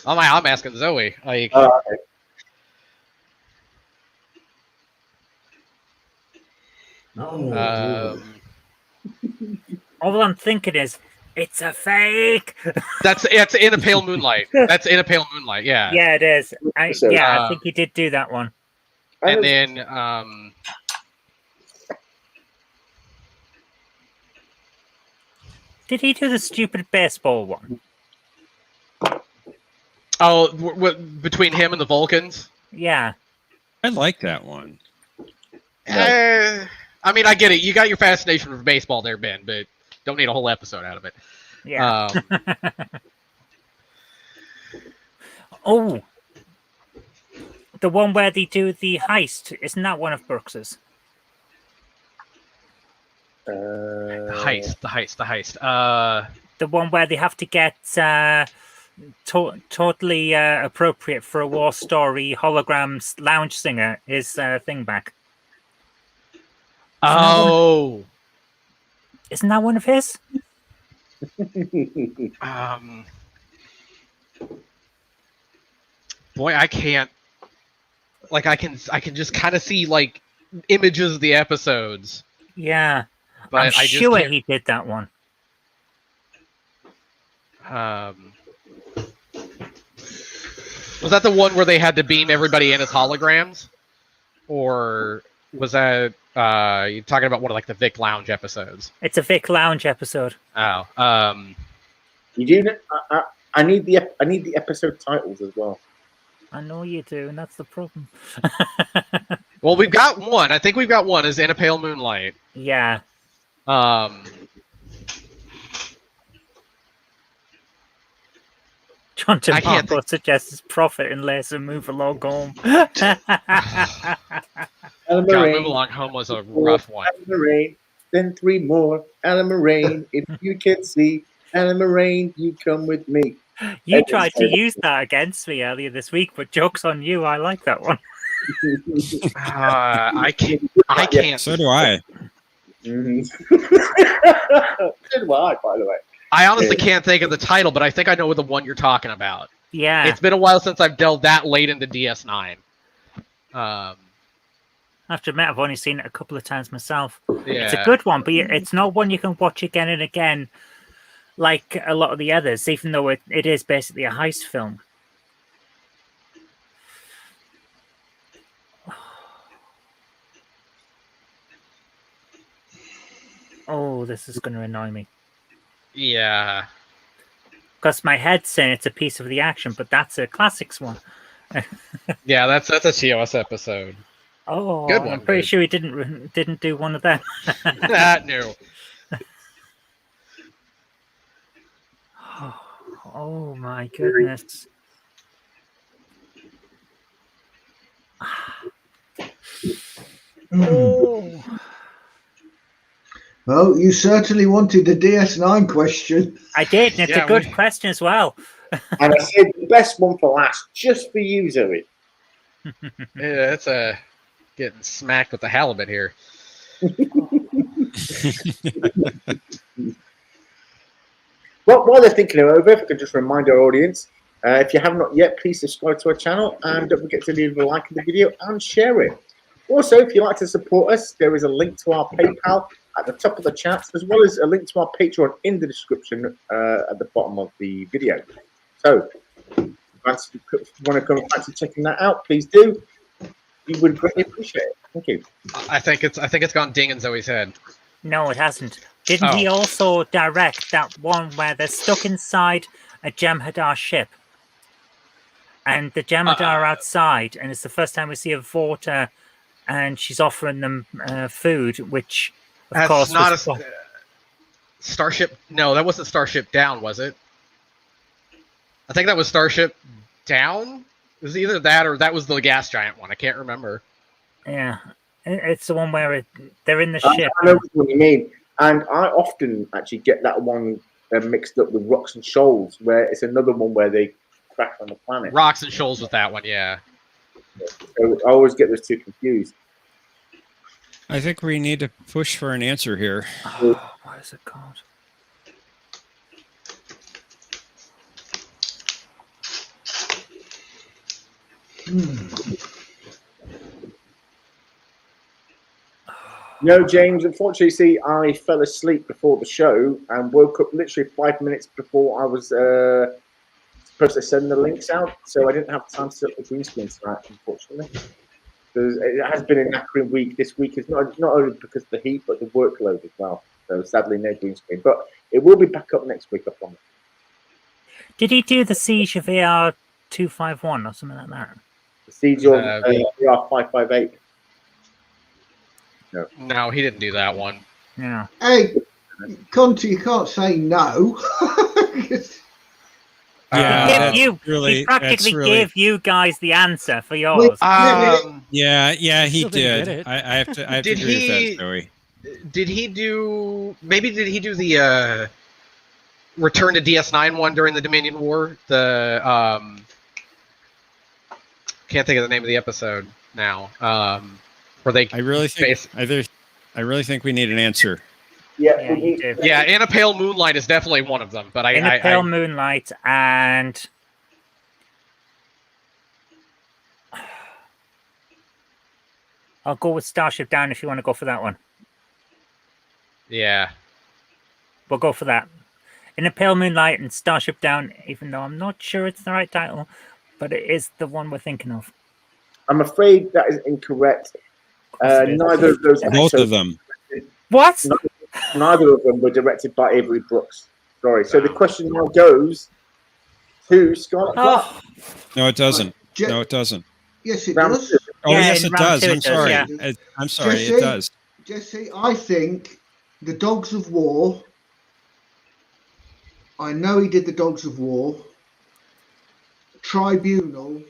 I'm asking Zoe. Like, Okay. All I'm thinking is, it's a fake. That's in a Pale Moonlight. That's in a Pale Moonlight. Yeah. Yeah, it is. I Uh, think he did do that one. And then Did he do the stupid baseball one? between him and the Vulcans. Yeah. I like that one. I mean, I get it. You got your fascination for baseball there, Ben, but don't need a whole episode out of it. Yeah. Oh, the one where they do the heist. Isn't that one of Brooks's? The heist. The one where they have to get totally appropriate for a war story holograms lounge singer his thing back. Oh. Isn't that one of his? Boy, I can't. Like, I can just kind of see like images of the episodes. Yeah, but I'm sure he did that one. Was that the one where they had to beam everybody in as holograms? Or was that you talking about one of like the Vic Lounge episodes? It's a Vic Lounge episode. Oh, You do. I need the episode titles as well. I know you do, and that's the problem. well, we've got one. I think we've got one. Is In a Pale Moonlight. Yeah. John DeMarco suggests profit and less and move along home. God, Move Along Home was a rough one. Alan Moraine, then 3 more. Alan Moraine, if you can see Alan Moraine, you come with me. You tried to use that against me earlier this week, but joke's on you. I like that one. I can't. So do I. So do I, by the way. I honestly can't think of the title, but I think I know the one you're talking about. Yeah. It's been a while since I've delved that late into DS9. I have to admit, I've only seen it a couple of times myself. Yeah. It's a good one, but it's not one you can watch again and again like a lot of the others, even though it is basically a heist film. Oh, this is going to annoy me. Yeah. Because my head's saying it's a piece of the action, but that's a classics one. Yeah, that's a TOS episode. Oh, Good one, I'm pretty dude. sure he didn't do one of them. No. Oh my goodness. Oh. Well, you certainly wanted the DS9 question. I did, and it's a good question as well. And I saved the best one for last, just for you, Zoe. Yeah, it's getting smacked with the halibut here. Well, while they're thinking it over, if I could just remind our audience, if you have not yet, please subscribe to our channel and don't forget to leave a like in the video and share it. Also, if you'd like to support us, there is a link to our PayPal at the top of the chat, as well as a link to our Patreon in the description at the bottom of the video. So, if you want to come back to checking that out, please do. We would greatly appreciate it. Thank you. I think it's gone ding in Zoe's head. No, it hasn't. Didn't he also direct that one where they're stuck inside a Jem'Hadar ship? And the Jem'Hadar are outside, and it's the first time we see a Vorta, and she's offering them food, which, of course, not was a Starship. No, that wasn't Starship Down, was it? I think that was Starship Down. It was either that or that was the gas giant one. I can't remember. Yeah, it's the one where they're in the ship. I know what you mean. And I often actually get that one mixed up with Rocks and Shoals, where it's another one where they crash on the planet. Rocks and Shoals with that one, yeah. So I always get those two confused. I think we need to push for an answer here. Oh, what is it called? No, James, unfortunately, see, I fell asleep before the show and woke up literally 5 minutes before I was supposed to send the links out, so I didn't have time to set up the green screen tonight, unfortunately. It has been a knackering week. This week is not only because of the heat, but the workload as well. So sadly, no green screen. But it will be back up next week, I promise. Did he do the Siege of AR 251 or something like that? The Siege of AR 558. No, he didn't do that one. Yeah. Hey, Conti, you can't say no. He practically gave you guys the answer for yours. Yeah, he Still didn't did. get it. I have to agree with that, Zoe. Did he do the Return to DS9 one during the Dominion War? The can't think of the name of the episode now. Where they I really think we need an answer. Yeah, yeah, In a Pale Moonlight is definitely one of them. But In a Pale Moonlight and I'll go with Starship Down if you want to go for that one. Yeah. We'll go for that. In a Pale Moonlight and Starship Down, even though I'm not sure it's the right title. but it is the one we're thinking of. I'm afraid that is incorrect. Neither of those Both episodes, of them. What? neither of them were directed by Avery Brooks. Sorry. So the Wow. question now goes to Scarlet. Oh, No, it doesn't. Je- No, it doesn't. Yes, it Round does. two. Oh, Yeah, yes, in it round does. two it I'm does, sorry. yeah. I'm sorry. Jesse? It does. Jesse, I think the Dogs of War. I know he did the Dogs of War, Tribunal,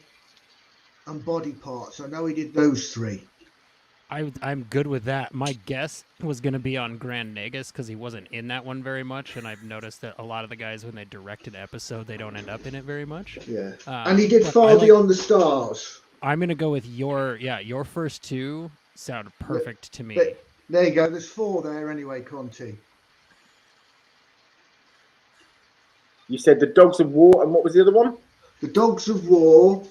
and Body Parts. I know he did those three. I'm good with that. My guess was going to be on Grand Nagus because he wasn't in that one very much, and I've noticed that a lot of the guys, when they direct an episode, they don't end up in it very much. Yeah, and he did but Far Beyond the Stars. I'm going to go with your first two sound perfect to me. There you go. There's 4 there anyway, Conti. You said the Dogs of War, and what was the other one? The Dogs of War,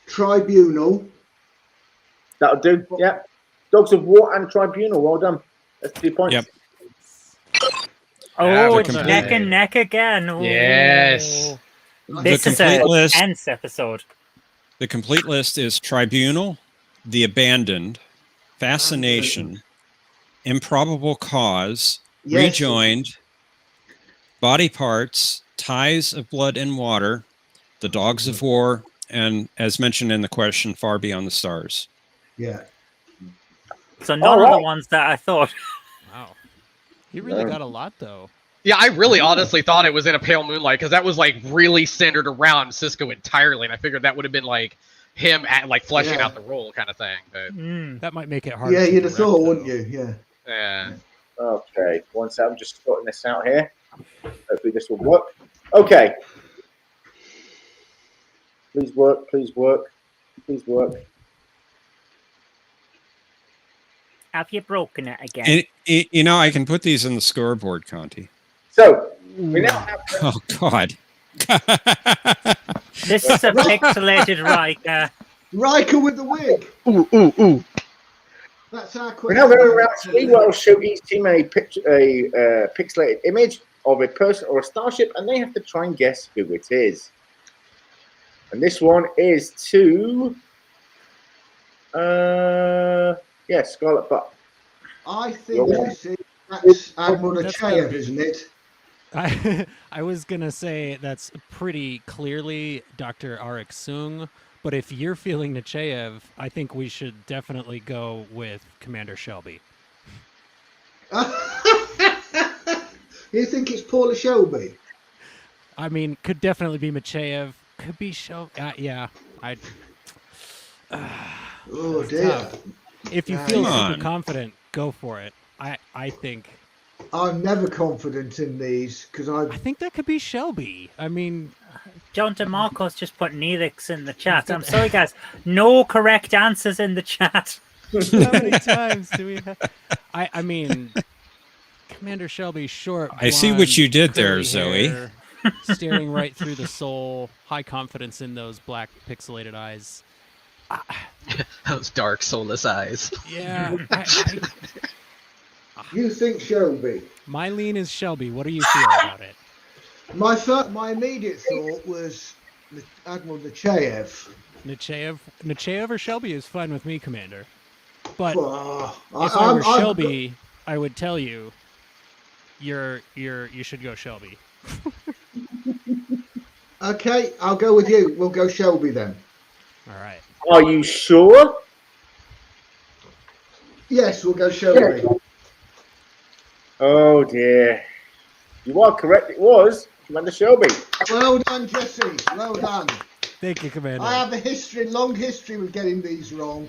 Tribunal. That'll do. Yeah. Dogs of War and Tribunal. Well done. That's 2 points. Yep. oh, the it's complete- neck and neck again. Ooh. Yes. This The is a complete list. tense episode. The complete list is Tribunal, The Abandoned, Fascination, Improbable Cause, Yes. Rejoined, Body Parts, Ties of Blood and Water, The Dogs of War, and as mentioned in the question, Far Beyond the Stars. Yeah. So none of Alright. the ones that I thought. Wow. He really got a lot, though. Yeah, I really honestly thought it was in a Pale Moonlight because that was like really centered around Cisco entirely, and I figured that would have been like him like fleshing Yeah. out the role kind of thing. But That might make it harder. Yeah, to you'd have direct, thought, though. wouldn't you? Yeah. yeah, Okay. One sec. I'm just sorting this out here. Hopefully this will work. Okay. Please work. Please work. Please work. Have you broken it again? And, I can put these in the scoreboard, Conti. So we now have. Oh, God. This is a pixelated Riker. Riker with the wig. ooh. That's our We're question. now going around 3 where I'll show each team a pixelated image of a person or a starship, and they have to try and guess who it is. And this one is to, Scarlet Butt. I think that's Admiral That's gotta Nechayev, be- isn't it? I was going to say that's pretty clearly Dr. Arik Sung, but if you're feeling Nechayev, I think we should definitely go with Commander Shelby. You think it's Paula Shelby? I mean, could definitely be Nechayev. Could be Shelby. Yeah, I'd. Oh dear. tough. If you Yeah, feel come super on. confident, go for it. I think I'm never confident in these because I think that could be Shelby. I mean, John DeMarco's just put Neelix in the chat. I'm sorry, guys. No correct answers in the chat. how many times do we have? I mean, Commander Shelby, short. I see what blonde, you did there, curly Zoe. hair, staring right through the soul, high confidence in those black pixelated eyes. Those dark, soulless eyes. Yeah, you think Shelby. my lean is Shelby. What do you feel about it? My immediate thought was Admiral Nechayev. Nechayev or Shelby is fine with me, Commander. But Oh, if I were Shelby, I would tell you, you should go Shelby. Okay, I'll go with you. We'll go Shelby then. All right. Are you sure? Yes, we'll go Shelby. Oh dear. You are correct. It was Commander Shelby. Well done, Jesse. Well done. Thank you, Commander. I have a long history with getting these wrong.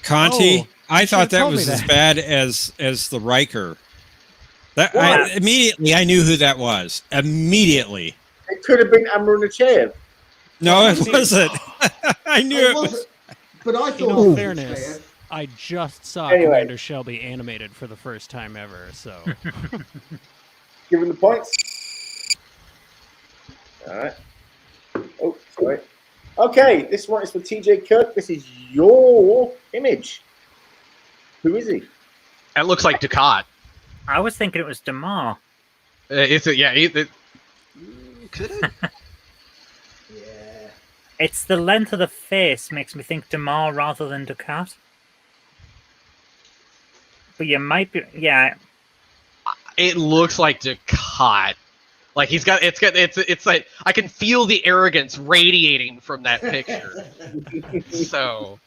Conti, Oh, I you thought should've that told me was as that. bad as the Riker. That What? immediately I knew who that was. Immediately. It could have been Admiral Nechayev. No, it wasn't. I knew it was. wasn't, but I thought In it all was fairness, Nechayev. I just saw Anyway. Commander Shelby animated for the first time ever, so Give him the points. All right. Oh, sorry. Okay, this one is for TJ Kirk. This is your image. Who is he? It looks like Ducat. I was thinking it was DeMar. Could it? Yeah. It's the length of the face makes me think Damar rather than Ducat. But you might be, yeah. It looks like Ducat. Like it's like I can feel the arrogance radiating from that picture. So,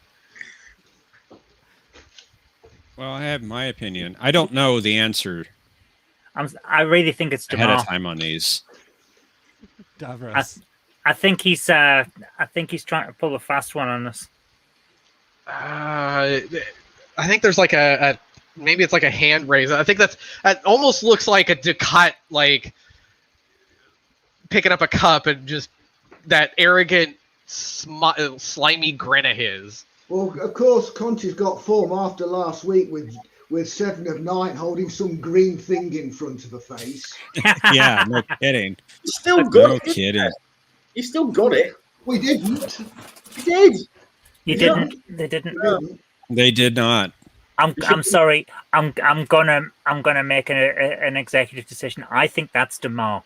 Well, I have my opinion. I don't know the answer I really think it's ahead Damar. of time on these. Davros. I think he's trying to pull a fast one on us. I think there's like a maybe it's like a hand raise. I think that almost looks like a Ducat, like picking up a cup and just that arrogant, slimy grin of his. Well, of course, Conti's got form after last week with 7 of 9 holding some green thing in front of her face. Yeah, no kidding. You still got No it. kidding. You still got it. We didn't. You did. You Yeah. didn't. They didn't. They did not. I'm sorry. I'm gonna make an executive decision. I think that's Damar.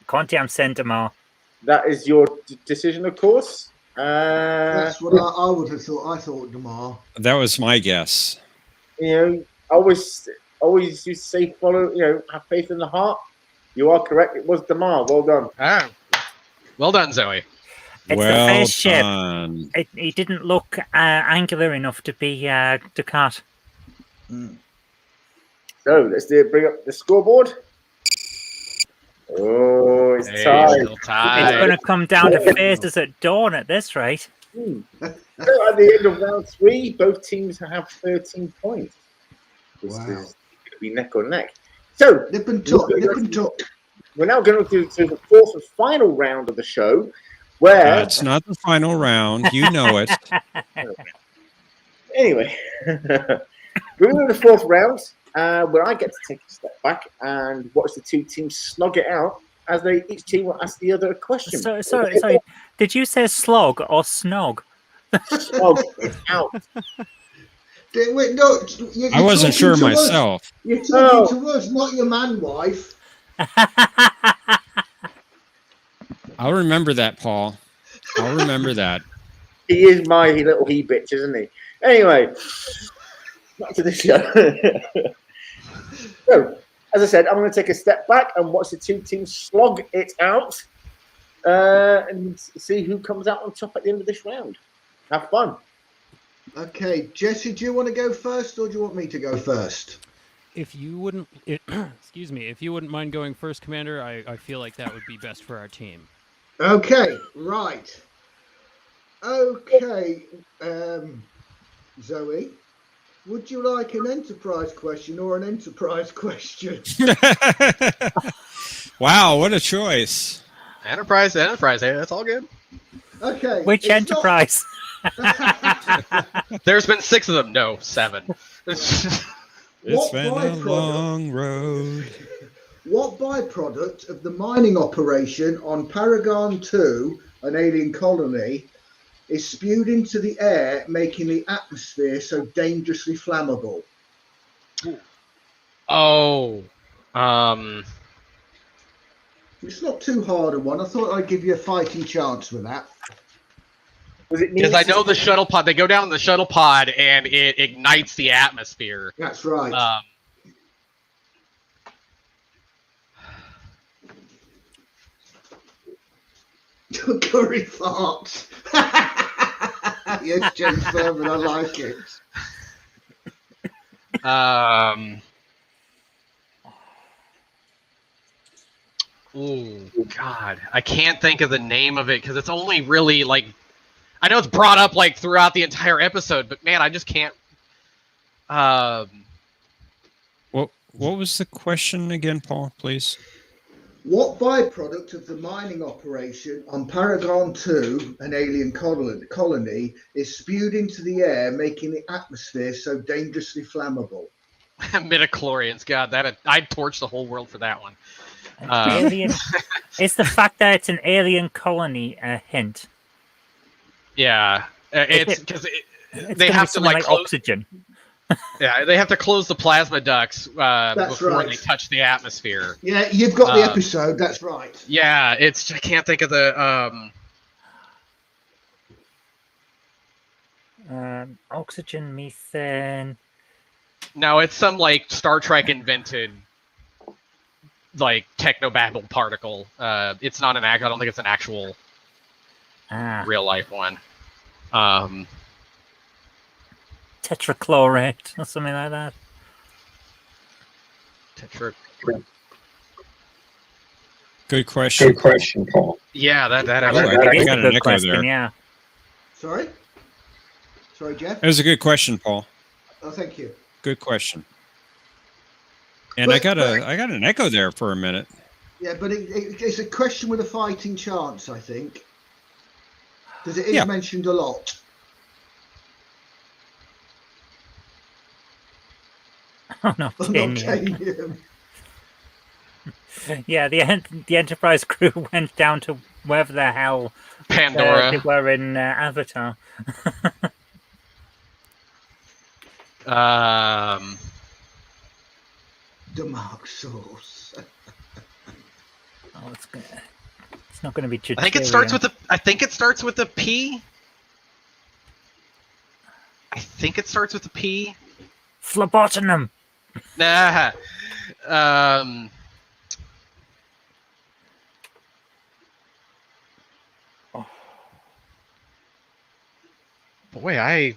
Conti, I'm saying Damar. That is your decision, of course. That's what I would have thought. I thought Damar. That was my guess. You know, always used to say, follow. You know, have faith in the heart. You are correct. It was Damar. Well done. Ah, well done, Zoe. It's Well the face shape. done. He didn't look angular enough to be Ducat. So let's bring up the scoreboard. Oh, it's Hey, tied. still tied. It's going to come down to faces at dawn at this rate. So at the end of round 3, both teams have 13 points. This Wow. is going to be neck or neck. So Nip and tuck. we're now going to the 4th and final round of the show, where That's not the final round. You know it. anyway, we're in the 4th round, where I get to take a step back and watch the 2 teams slog it out as each team will ask the other a question. Sorry. Did you say slog or snog? Slog it out. Wait, no, I wasn't sure talking to us. myself. You're talking to us, not your man wife. I'll remember that, Paul. I'll remember that. He is my little bitch, isn't he? Anyway, back to the show. So, as I said, I'm going to take a step back and watch the 2 teams slog it out and see who comes out on top at the end of this round. Have fun. Okay, Jesse, do you want to go first, or do you want me to go first? If you wouldn't, excuse me, if you wouldn't mind going first, Commander, I feel like that would be best for our team. Okay, right. Okay, Zoe, would you like an enterprise question or an enterprise question? Wow, what a choice. Enterprise. Hey, that's all good. Okay. Which it's enterprise? There's been 6 of them. No, 7. It's What been a byproduct? long road. What byproduct of the mining operation on Paragon 2, an alien colony, is spewed into the air, making the atmosphere so dangerously flammable? Oh, It's not too hard a one. I thought I'd give you a fighting chance with that. because I know the shuttle pod. They go down the shuttle pod and it ignites the atmosphere. That's right. Curry farts. Yes, James Furman, I like it. Oh God, I can't think of the name of it because it's only really like I know it's brought up like throughout the entire episode, but man, I just can't. What was the question again, Paul, please? What byproduct of the mining operation on Paragon 2, an alien colony, is spewed into the air, making the atmosphere so dangerously flammable? Midichlorians, God, I'd torch the whole world for that one. Alien. It's the fact that it's an alien colony hint. Yeah, it's because It's they gonna have be to something like oxygen. Yeah, they have to close the plasma ducts before right. they touch the atmosphere. Yeah, you've got the episode. That's right. Yeah, I can't think of the Oxygen, methane. No, it's some like Star Trek invented like technobabble particle. It's not an act. I don't think it's an actual real life one. Tetrachlorate or something like that. Good question. Paul. Yeah, that Oh, actually. I got an echo there. Yeah. Sorry, Jeff. It was a good question, Paul. Oh, thank you. Good question. And I got an echo there for a minute. Yeah, but it's a question with a fighting chance, I think, because it is mentioned a lot. Oh no, yeah, the Enterprise crew went down to wherever the hell Pandora they were in Avatar. The Mark sauce. Oh, it's not going to be. I think it starts with a P. I think it starts with a P. Phlebotinum. Nah. Boy,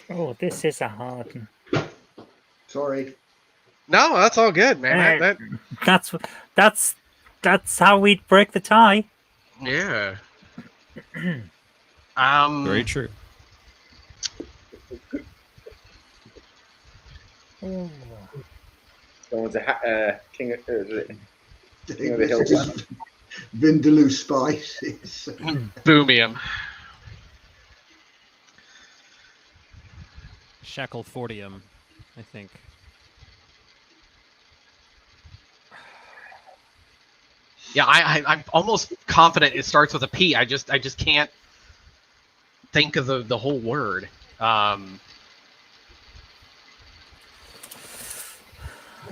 Oh, this is a hard one. Sorry. No, that's all good, man. That's how we break the tie. Yeah. Very true. Oh. Someone's a king of the hill. Vindaloo spices. Boomium. Shacklefordium, I think. Yeah, I'm almost confident it starts with a P. I just can't think of the whole word. I'm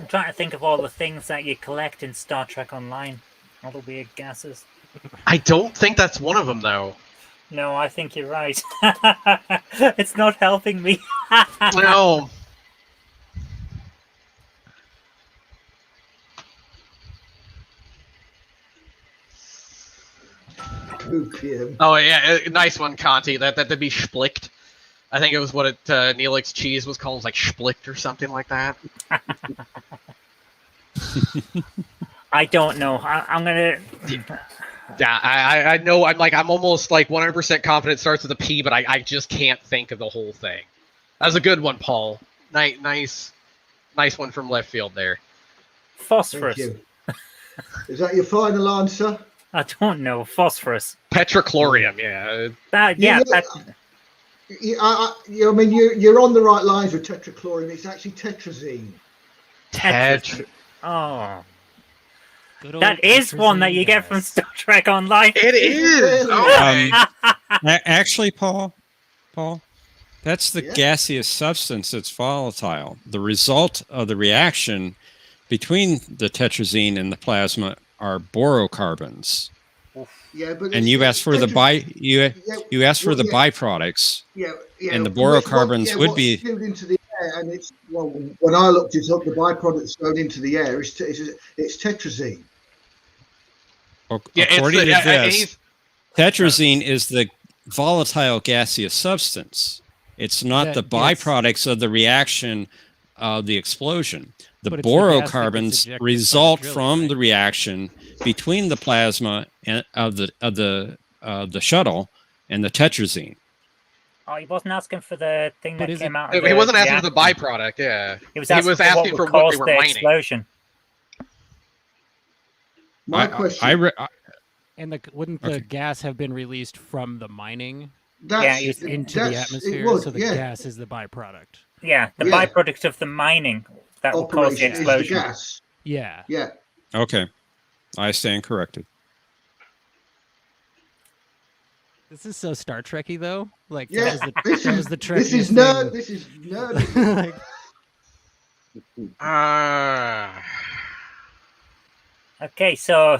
trying to think of all the things that you collect in Star Trek Online. All the weird gases. I don't think that's one of them, though. No, I think you're right. It's not helping me. No. Oh yeah, nice one, Conti. That'd be Splicked. I think it was what Neelix cheese was called, like Splicked or something like that. I don't know. I'm gonna. Yeah, I know. I'm almost like 100% confident it starts with a P, but I just can't think of the whole thing. That was a good one, Paul. Nice one from left field there. Phosphorus. Is that your final answer? I don't know. Phosphorus. Petrochlorium. Yeah. I mean, you're on the right lines with tetrachlorium. It's actually tetrazine. Oh. That is one that you get from Star Trek Online. It is. Actually, Paul, that's the gaseous substance that's volatile. The result of the reaction between the tetrazine and the plasma are borocarbons. Yeah, but you asked for the byproducts. Yeah, and the borocarbons would be into the air, and it's when I looked it up, the byproducts going into the air it's tetrazine. According to this, tetrazine is the volatile gaseous substance. It's not the byproducts of the reaction of the explosion. The borocarbons result from the reaction between the plasma and of the shuttle and the tetrazine. Oh, he wasn't asking for the thing that came out. He wasn't asking for the byproduct. Yeah, he was asking for what they were mining. Explosion. My question. Wouldn't the gas have been released from the mining into the atmosphere? Would, so the gas is the byproduct. Yeah, the byproduct of the mining that will cause the explosion. Is the gas. Yeah. Okay, I stand corrected. This is so Star Trekky though. Like Yeah, that was the this is Trekkiest nerd. thing. This is nerd. Like, Okay, so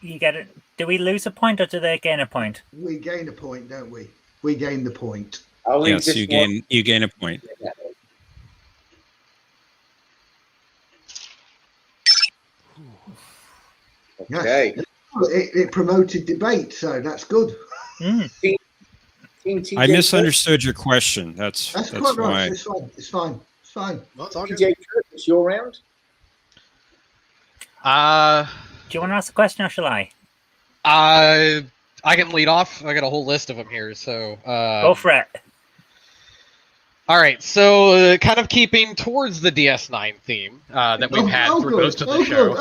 you get it. Do we lose a point or do they gain a point? We gain a point, don't we? We gain the point. Yes, you gain a point. Okay. It promoted debate, so that's good. I misunderstood your question. That's quite why. right. It's fine. Well, it's all good. TJ, it's your round. Do you want to ask a question or shall I? I can lead off. I got a whole list of them here, so Go for it. All right, so kind of keeping towards the DS9 theme that we've had through most of the show.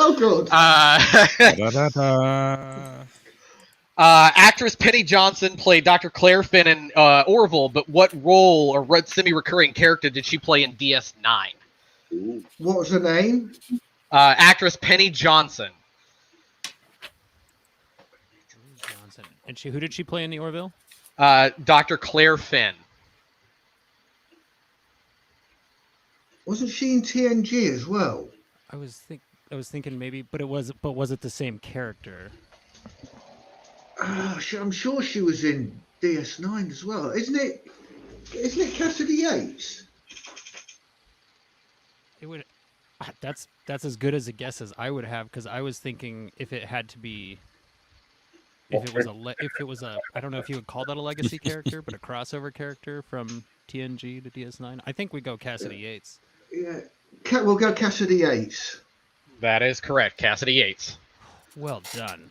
Actress Penny Johnson played Dr. Claire Finn in Orville, but what role or what semi-recurring character did she play in DS9? What was her name? Actress Penny Johnson. and who did she play in the Orville? Dr. Claire Finn. Wasn't she in TNG as well? I was thinking maybe, but was it the same character? I'm sure she was in DS9 as well. Isn't it Cassidy Yates? It would. That's as good as a guess as I would have, because I was thinking if it had to be, if it was a I don't know if you would call that a legacy character, but a crossover character from TNG to DS9. I think we go Cassidy Yates. Yeah, we'll go Cassidy Yates. That is correct, Cassidy Yates. Well done.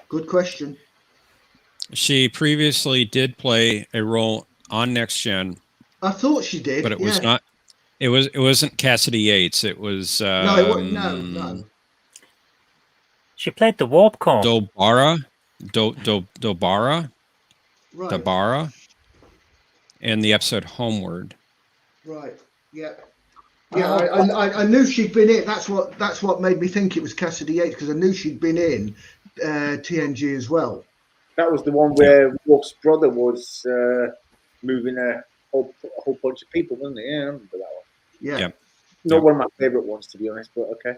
Good question. She previously did play a role on Next Gen. I thought she did, but it was not. It wasn't Cassidy Yates. It was no, it wasn't. No. She played the Warp Core. Dobara, Right. Dabara, in the episode Homeward. Right. Yeah. Yeah, I knew she'd been in. That's what made me think it was Cassidy Yates, because I knew she'd been in TNG as well. That was the one where Worf's brother was moving a whole bunch of people, wasn't it? Yeah, I remember that one. Yeah. Not one of my favorite ones, to be honest, but okay.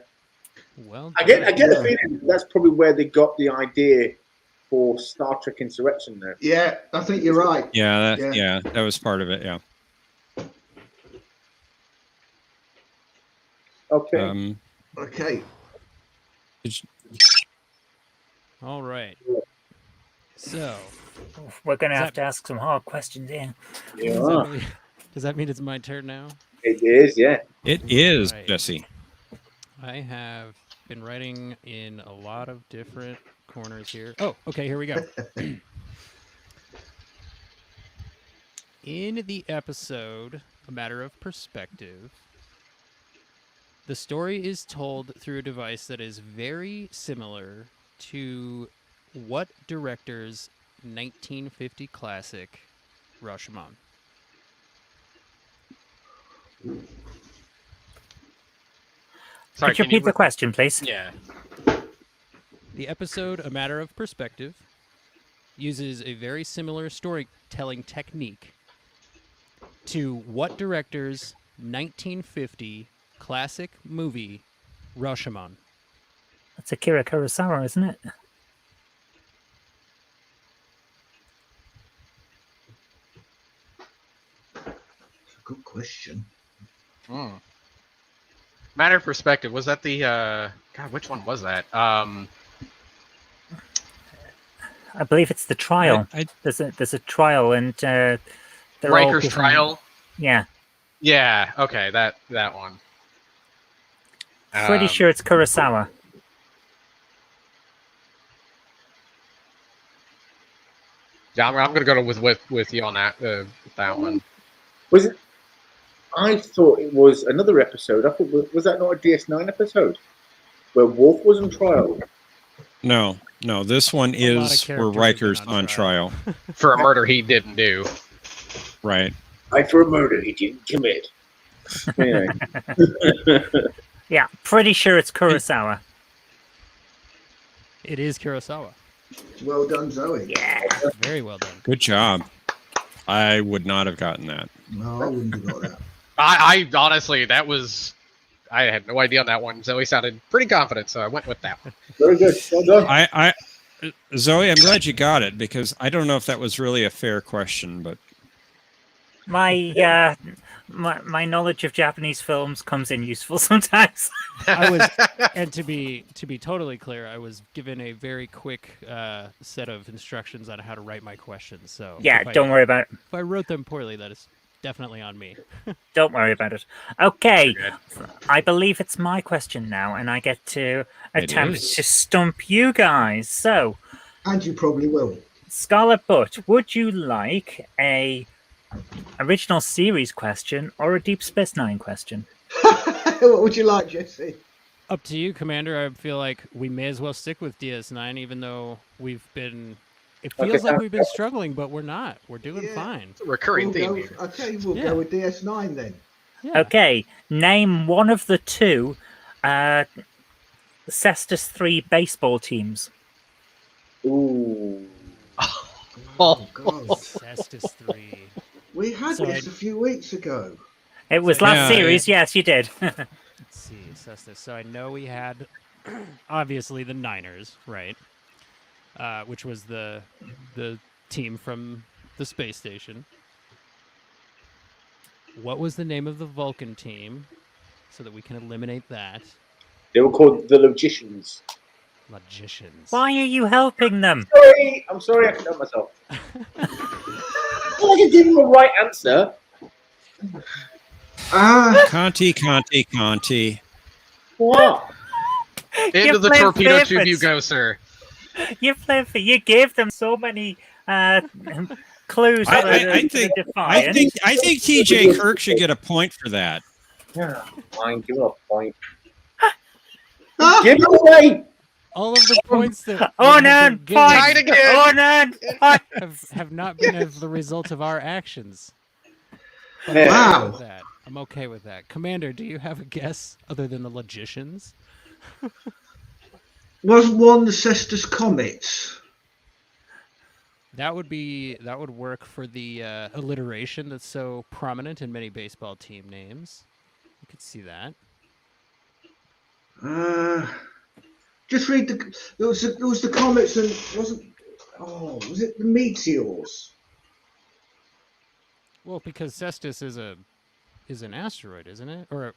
Well, I get a feeling that's probably where they got the idea for Star Trek Insurrection there. Yeah, I think you're right. Yeah, that was part of it. Yeah. Okay. Okay. All right. So we're going to have to ask some hard questions here. Yeah. Does that mean it's my turn now? It is, yeah. It is, right. Jesse. I have been writing in a lot of different corners here. Oh, okay, here we go. In the episode, A Matter of Perspective, the story is told through a device that is very similar to what director's 1950 classic, Rashomon? Could you repeat the question, please? Yeah. The episode, A Matter of Perspective, uses a very similar storytelling technique to what director's 1950 classic movie, Rashomon? That's Akira Kurosawa, isn't it? Good question. Matter of Perspective, was that the God, which one was that? I believe it's the trial. There's a trial, and Riker's trial. Yeah. Yeah. Okay, that one. Pretty sure it's Kurosawa. Yeah, I'm gonna go with you on that one. Was it? I thought it was another episode. I thought was that not a DS9 episode where Worf was on trial? No. This one is where Riker's on trial for a murder he didn't do. Right. For a murder he didn't commit. Yeah, pretty sure it's Kurosawa. It is Kurosawa. Well done, Zoe. Yeah. Very well done. Good job. I would not have gotten that. No, I wouldn't have got that. I honestly, I had no idea on that one. Zoe sounded pretty confident, so I went with that one. Very good. Well done. Zoe, I'm glad you got it because I don't know if that was really a fair question, but My knowledge of Japanese films comes in useful sometimes. And to be totally clear, I was given a very quick set of instructions on how to write my questions. So Yeah, don't worry about it. If I wrote them poorly, that is definitely on me. Don't worry about it. Okay, I believe it's my question now, and I get to attempt to stump you guys. So, And you probably will. Scarlet Butt, would you like a original series question or a Deep Space Nine question? What would you like, Jesse? Up to you, Commander. I feel like we may as well stick with DS9, even though we've been... It feels like we've been struggling, but we're not. We're doing fine. It's a recurring theme here. I'll tell you, we'll go with DS9 then. Yeah. Okay, name one of the two Cestus 3 baseball teams. Ooh. Oh, God. Cestus 3. We had this a few weeks ago. It was last series, yes, you did. Let's see, Cestus. So I know we had, obviously, the Niners, right? Which was the team from the space station. What was the name of the Vulcan team so that we can eliminate that? They were called the Logicians. Logicians. Why are you helping them? I'm sorry, I can help myself. Well, I can give him a right answer. Conti. What? Into the torpedo tube you go, sir. You gave them so many clues. I think TJ Kirk should get a point for that. Yeah, fine, give him a point. Give it away. All of the points that have not been as the result of our actions. But Wow. I'm okay with that. Commander, do you have a guess other than the Logicians? Was one the Cestus Comets? That would work for the alliteration that's so prominent in many baseball team names. You could see that. Just read the. There was the comets and was it the meteors? Well, because Cestus is an asteroid, isn't it? Or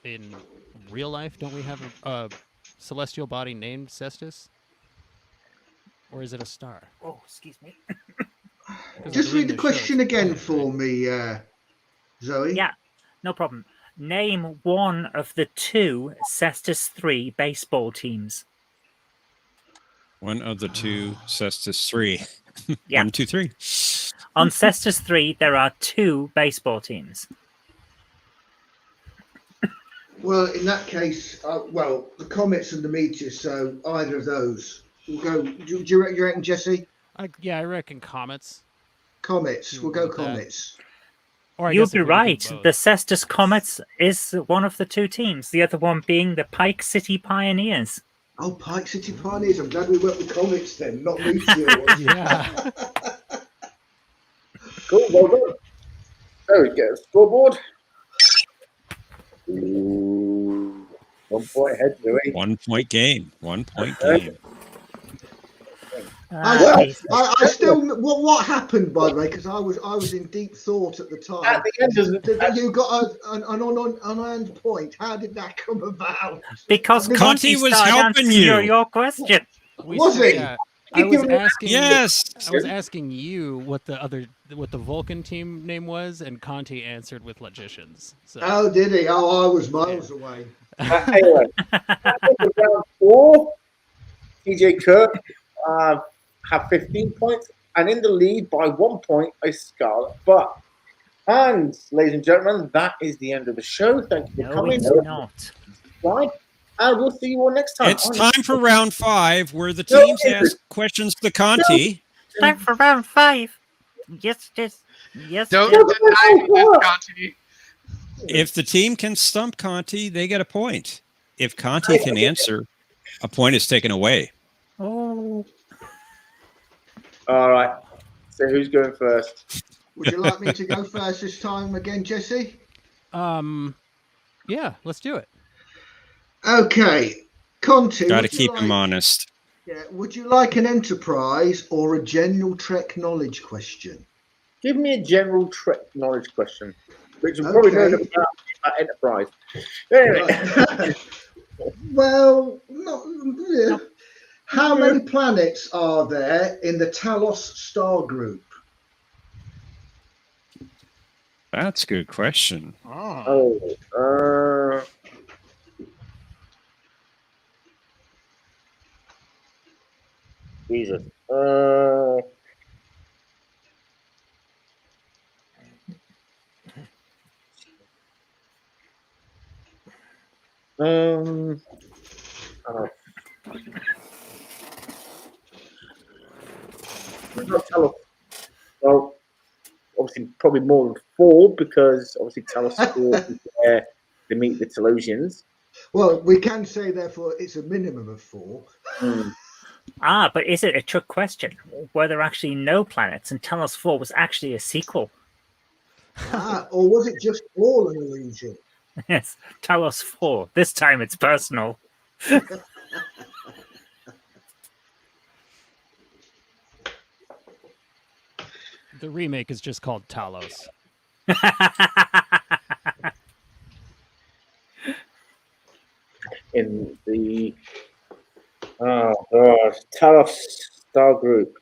in real life, don't we have a celestial body named Cestus? Or is it a star? Oh, excuse me. Just read the question again for me, Zoe. Yeah, no problem. Name one of the two Cestus 3 baseball teams. One of the two Cestus 3. Yeah. 1, 2, 3. On Cestus 3, there are two baseball teams. Well, in that case, the comets and the meteors, so either of those. We'll go. Do you reckon, Jesse? I reckon comets. Comets. We'll go comets. You'll be right. The Cestus Comets is one of the two teams. The other one being the Pike City Pioneers. Oh, Pike City Pioneers. I'm glad we went with comets then, not meteors. Yeah. Cool, well done. There we go. Scoreboard. Ooh. 1 point ahead, Louis. 1 point game. 1 point game. I still. What happened, by the way? Because I was in deep thought at the time. At the end of you got an unearned point. How did that come about? Because Conti was helping you. Your question. Was it? I was asking. Yes. I was asking you what the Vulcan team name was, and Conti answered with Logicians. So. Oh, did he? Oh, I was miles away. Anyway, round 4, TJ Kirk have 15 points, and in the lead by 1 point is Scarlet. And ladies and gentlemen, that is the end of the show. Thank you for coming. No, it's not. Right. And we'll see you all next time. It's time for round 5, where the teams ask questions to Conti. Time for round 5. Yes. Don't deny this, Conti. If the team can stump Conti, they get a point. If Conti can answer, a point is taken away. All right. So who's going first? Would you like me to go first this time again, Jesse? Yeah, let's do it. Okay. Conti, Got to keep him honest. Yeah, would you like an enterprise or a general Trek knowledge question? Give me a general Trek knowledge question, which you probably know about Enterprise. Anyway. Well, not. How many planets are there in the Talos star group? That's a good question. Jesus. Well, obviously, probably more than 4 because obviously Talos 4 is where they meet the Talosians. Well, we can say therefore it's a minimum of 4. But is it a trick question? Were there actually no planets and Talos 4 was actually a sequel? Or was it just all an illusion? Yes, Talos 4. This time it's personal. The remake is just called Talos. In the Talos star group.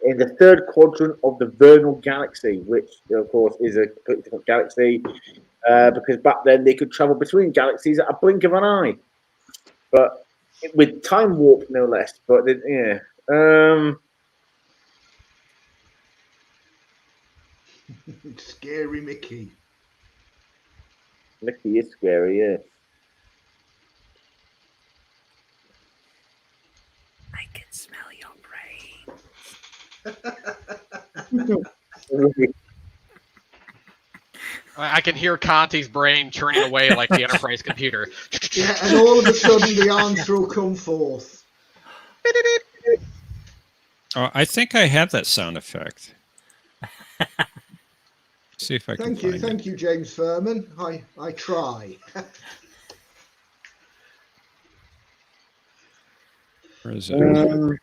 In the third quadrant of the Vernal Galaxy, which of course is a completely different galaxy, because back then they could travel between galaxies at a blink of an eye, but with time warp no less. But Scary Mickey. Mickey is scary, yeah. I can smell your brain. I can hear Conti's brain churning away like the Enterprise computer. Yeah, and all of a sudden the answer will come forth. I think I have that sound effect. See if I can find it. Thank you, James Furman. I try. Where is it?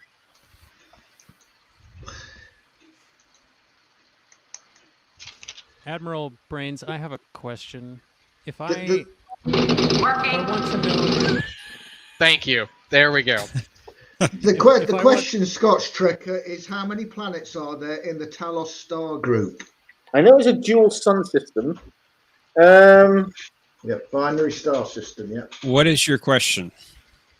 Admiral Brains, I have a question. If I want to know... Thank you. There we go. The question, Scotch Trekker, is how many planets are there in the Talos star group? I know it's a dual sun system. Binary star system. Yeah. What is your question?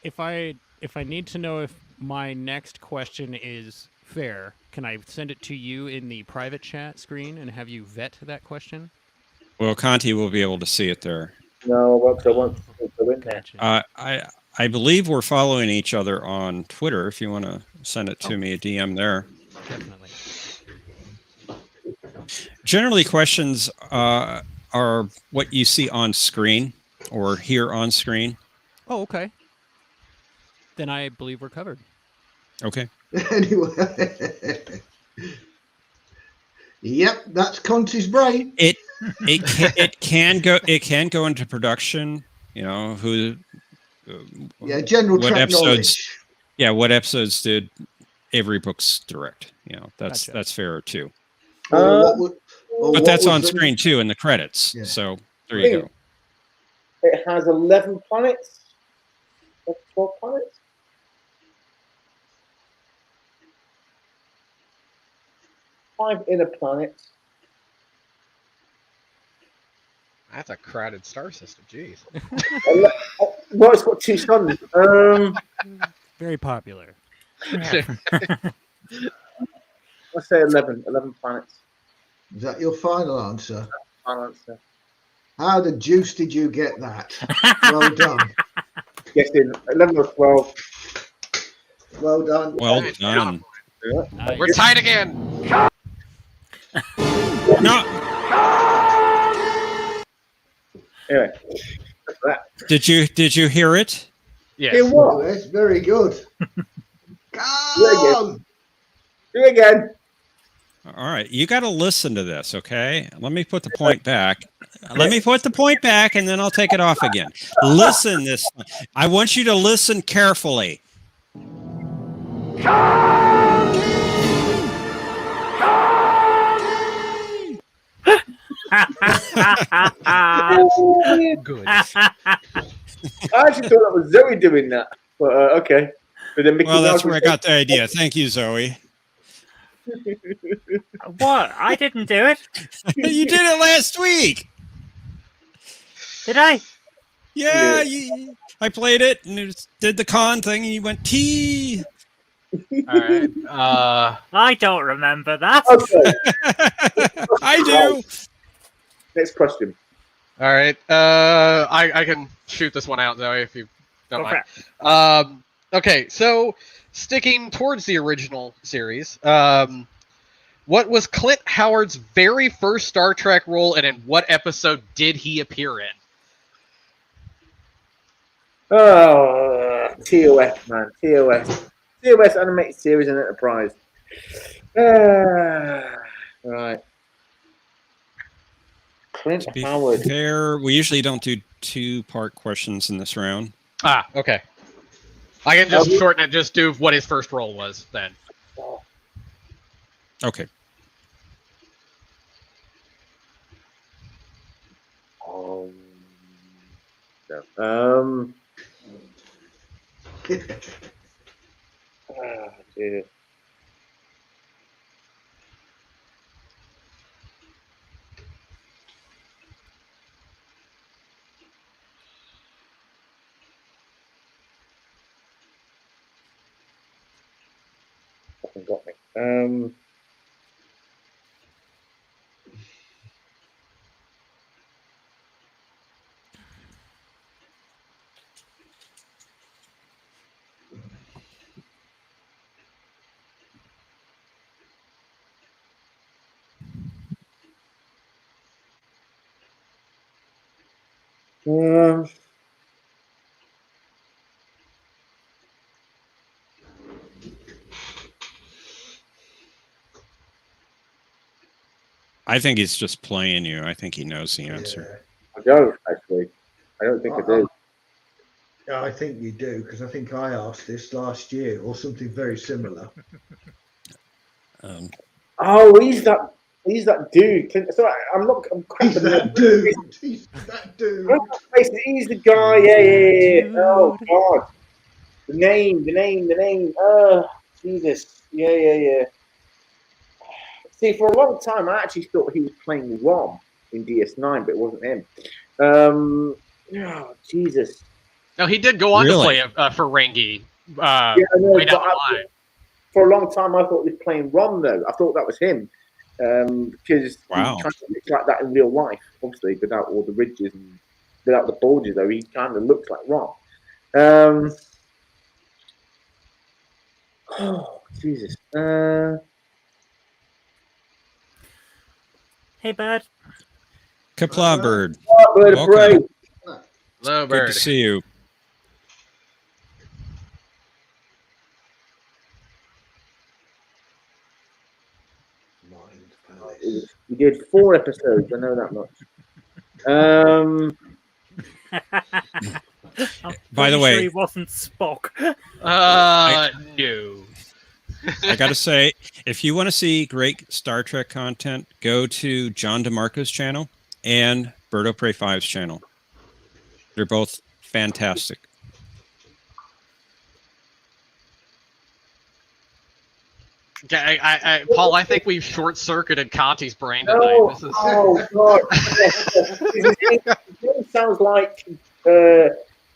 If I need to know if my next question is fair, can I send it to you in the private chat screen and have you vet that question? Well, Conti will be able to see it there. No, I won't go in there. I believe we're following each other on Twitter. If you want to send it to me, a DM there. Definitely. Generally, questions are what you see on screen or hear on screen. Oh, okay. Then I believe we're covered. Okay. Anyway. Yep, that's Conti's brain. It can go into production. You know general what Trek episodes. knowledge. Yeah, what episodes did Avery Books direct? You know, that's Gotcha. that's fair too. But that's on screen too in the credits. Yeah. So there you go. It has 11 planets. 12 planets. Five inner planets. That's a crowded star system. Jeez. Well, it's got 2 suns. Very popular. Let's say 11 planets. Is that your final answer? Final answer. How the juice did you get that? Well done. Guessing 11 or 12. Well done. Well done. Nice. We're tied again. No. Anyway, Did you hear it? Yes. It was very good. Come! Do it again. All right, you got to listen to this, okay? Let me put the point back. Let me put the point back, and then I'll take it off again. Listen this. I want you to listen carefully. Good. I actually thought that was Zoe doing that, but okay. But then Mickey Well, that's Mouse where I was got the idea. Thank you, Zoe. What? I didn't do it. You did it last week. Did I? Yeah, I played it and it did the con thing, and you went T. All right. I don't remember that. Okay, I do. next question. All right. I can shoot this one out, Zoe, if you don't mind. Okay, so sticking towards the original series, what was Clint Howard's very first Star Trek role, and in what episode did he appear in? Oh, TOS, man. TOS animated series and Enterprise. Right. Clint To be Howard. fair, we usually don't do 2-part questions in this round. Ah, okay. I can just shorten it, just do what his first role was then. Okay. No. Dear. Fucking got me. I think he's just playing you. I think he knows the answer. I don't, actually. I don't think I do. Yeah, I think you do, because I think I asked this last year or something very similar. Oh, he's that dude. Sorry, I'm He's that dude. He's that dude. He's the guy. Yeah. Oh God, the name. Oh Jesus. Yeah. See, for a long time, I actually thought he was playing Rom in DS9, but it wasn't him. Oh Jesus. No, he did go on to play for Rengi. Way down the line. For a long time, I thought he was playing Rom, though. I thought that was him. Because he kind of looks like that in real life, obviously, without all the ridges and without the bulges, though. He kind of looks like Rom. Oh, Jesus. Hey, Bird. Kapla, Bird. Bird of prey. Hello, Bird. Good to see you. We did 4 episodes. I know that much. By the way, sure he wasn't Spock. No. I gotta say, if you want to see great Star Trek content, go to John DeMarco's channel and Bird of Prey 5's channel. They're both fantastic. Paul, I think we've short-circuited Conti's brain tonight. Oh, This is... oh God. It sounds like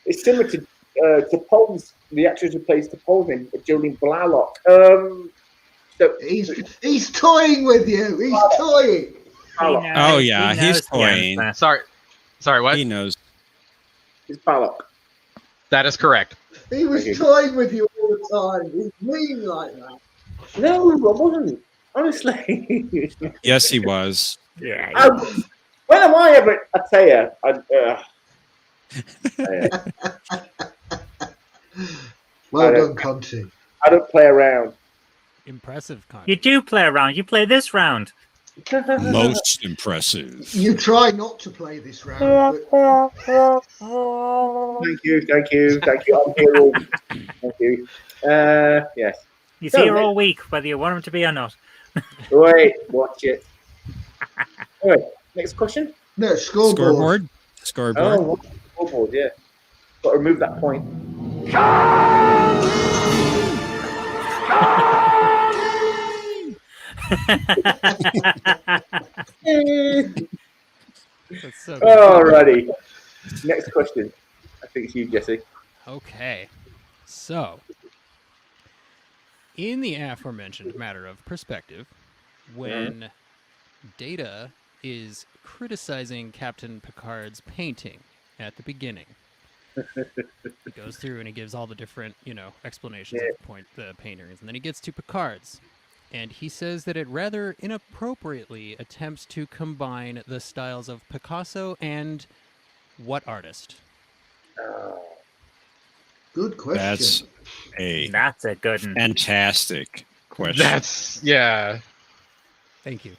it's similar to Paul's, the actress who plays to Paul in Jolene Blalock. So He's toying with you. He's toying. Oh yeah, he's toying. Sorry, what? He knows. It's Blalock. That is correct. He was toying with you all the time. He's mean like that. No, I wasn't. Honestly. Yes, he was. Yeah. When am I ever? I tell you. Well done, Conti. I don't play around. Impressive, Conti. You do play around. You play this round. Most impressive. You try not to play this round, but Thank you. I'm here all week. Thank you. Yes. He's No, here no. all week, whether you want him to be or not. Wait, watch it. All right, next question. no, scoreboard. Scoreboard. Oh, scoreboard, yeah. Got to remove that point. That's so good. Alrighty. Next question. I think it's you, Jesse. Okay. So, in the aforementioned matter of perspective, when Data is criticizing Captain Picard's painting at the beginning, he goes through and he gives all the different, explanations of the paintings, and then he gets to Picard's. And he says that it rather inappropriately attempts to combine the styles of Picasso and what artist? Good question. That's a good one. Fantastic question. Yeah. Thank you.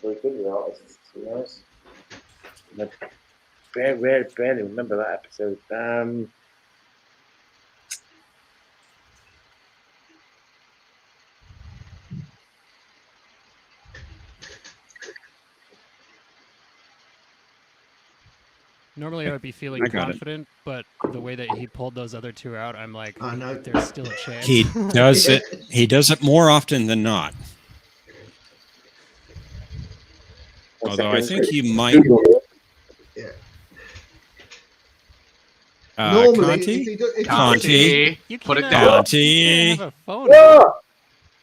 Very good with artists, to be honest. Barely remember that episode. Normally I would be feeling confident, but the way that he pulled those other two out, I'm like, I know. there's still a chance. He does it. He does it more often than not. Although I think he might. Yeah. Conti? Conti. You put it down. Conti.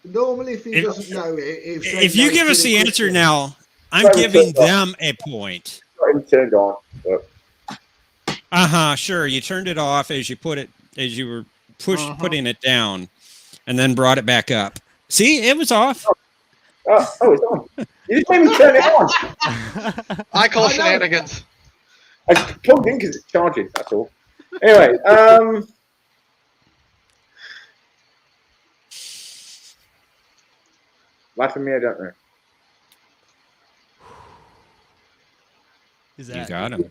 Normally, if he doesn't know it, if you give us the answer now, I'm giving them a point. Got him turned on. Sure. You turned it off as you were putting it down, and then brought it back up. See, it was off. Oh, it's on. You just made me turn it on. I call shenanigans. I just plugged in because it's charging. That's all. Anyway, life of me, I don't know. You got him.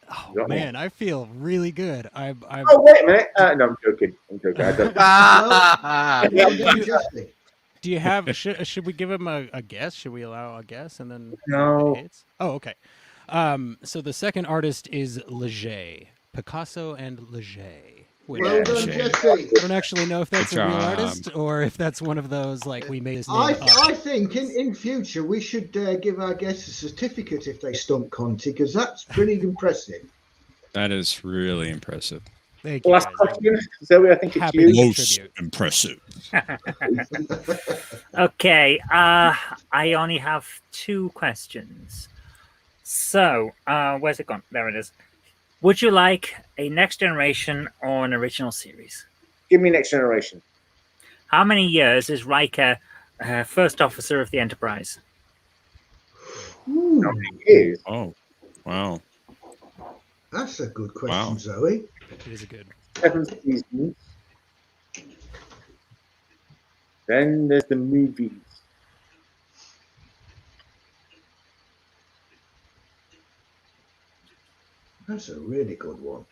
Oh man, I feel really good. I'm Oh wait a minute. No, I'm joking. I don't. Do you have? Should we give him a guess? Should we allow a guess and then? No. Oh, okay. So the second artist is Leger, Picasso and Leger. Well done, Jesse. I don't actually know if that's a real artist or if that's one of those like we made his name up. I think in future we should give our guests a certificate if they stump Conti, because that's pretty impressive. That is really impressive. Thank you. Last question, Zoe. I think it's you. Most impressive. Okay. I only have 2 questions. So, where's it gone? There it is. Would you like a Next Generation or an original series? Give me Next Generation. How many years is Riker first officer of the Enterprise? How many years? Oh, wow. That's a good question, Zoe. It is a good. 7 seasons. Then there's the movies. That's a really good one.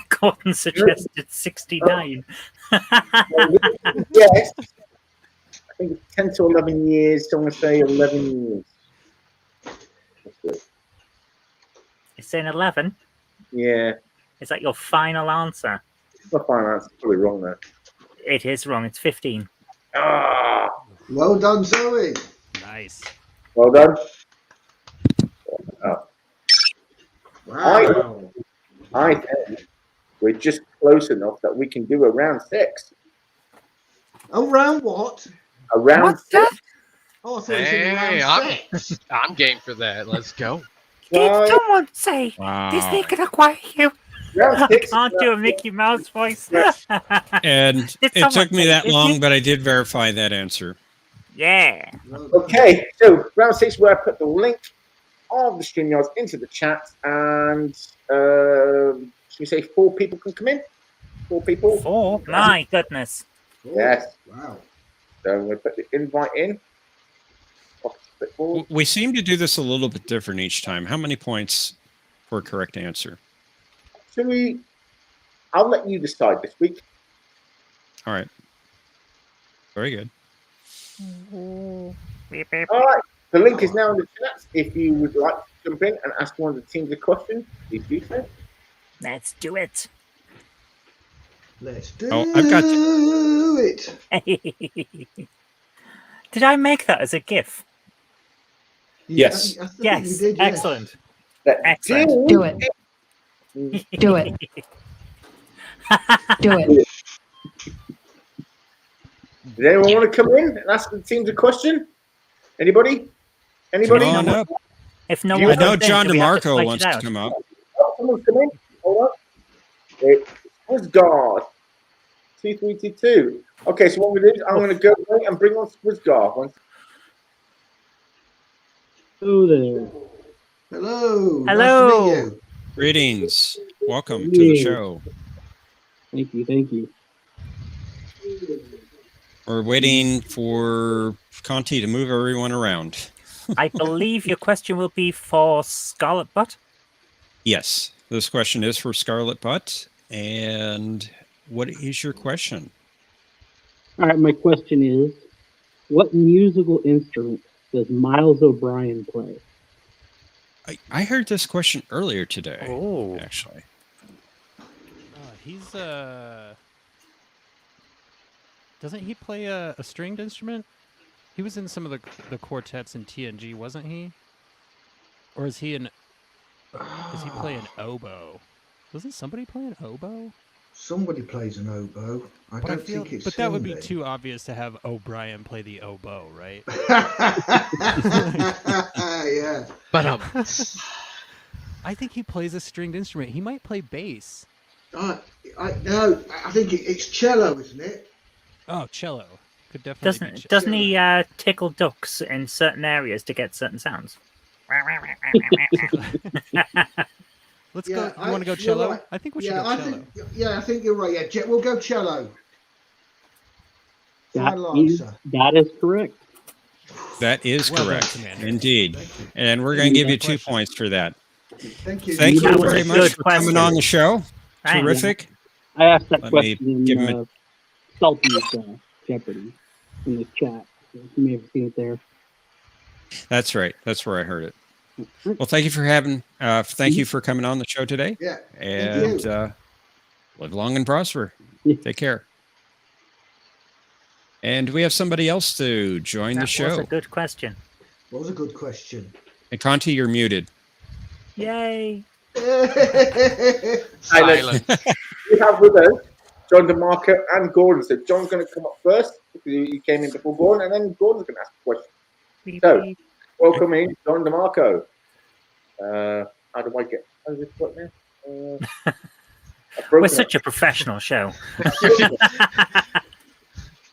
Gordon suggested 69. Yes. I think it's 10 to 11 years. So I'm going to say 11 years. You're saying 11? Yeah. Is that your final answer? My final answer is probably wrong there. It is wrong. It's 15. Ah. Well done, Zoe. Nice. Well done. Oh. Wow. I think we're just close enough that we can do a round 6. Around what? A round 6? Oh, I thought you said Hey, round 6. I'm game for that. Let's go. Did someone say Wow. Disney can acquire you? Round I 6. can't do a Mickey Mouse voice. And Did it someone took me say that Disney? long, but I did verify that answer. Yeah. Okay, so round 6, where I put the link of the StreamYards into the chat, and should we say 4 people can come in? 4 people? 4? My goodness. Yes. Wow. So I'm going to put the invite in. We seem to do this a little bit different each time. How many points for a correct answer? Shall we? I'll let you decide this week. All right. Very good. All right. The link is now in the chat. If you would like to jump in and ask one of the teams a question, please do so. Let's do it. Let's do I've got it. Did I make that as a GIF? Yes. I think Yes. you did, yes. Excellent. Let's Excellent. Do it. Do it. Do it. Does anyone want to come in and ask the teams a question? Anybody? Anybody? Come on up. If no I one I know comes in, John do we have to DeMarco fight wants it to out? come up. Oh, someone's come in. Hold on. It was guard. 2322. Okay, so what we do is I'm going to go away and bring on Squizgar. Hello there. Hello. Hello. Nice to meet you. Greetings. Welcome to the show. Thank you. Thank you. We're waiting for Conti to move everyone around. I believe your question will be for Scarlet Butt. Yes, this question is for Scarlet Butt. And what is your question? All right, my question is, what musical instrument does Miles O'Brien play? I heard this question earlier today, Oh. actually. He's doesn't he play a stringed instrument? He was in some of the quartets in TNG, wasn't he? Or is he does he play an oboe? Doesn't somebody play an oboe? Somebody plays an oboe. I don't think it's But that would be him, too obvious to have O'Brien play the oboe, right? Yeah. But I think he plays a stringed instrument. He might play bass. No, I think it's cello, isn't it? Oh, cello. Could definitely be Doesn't he tickle ducks in certain areas to get certain sounds? Let's go. You want to go cello? Right. I think we should go cello. I think you're right. Yeah, we'll go cello. That is correct. That is Well done, correct. Commander. Indeed. And we're going to give you 2 points for that. Thank you. Thank That you was very a much good for coming on the show. Thank you. Terrific. I asked that Let me question give him in Salty's Jeopardy in the chat. You may have seen it there. That's right. That's where I heard it. Well, thank you for thank you for coming on the show today. Yeah. And live long and prosper. Take care. And we have somebody else to join the That show. was a good question. That was a good question. And Conti, you're muted. Yay. silent. We have with us John DeMarco and Gordon. So John's going to come up first because he came in before Gordon, and then Gordon's going to ask a question. So, welcome in, John DeMarco. How do I get? How does this work now? We're such a professional show.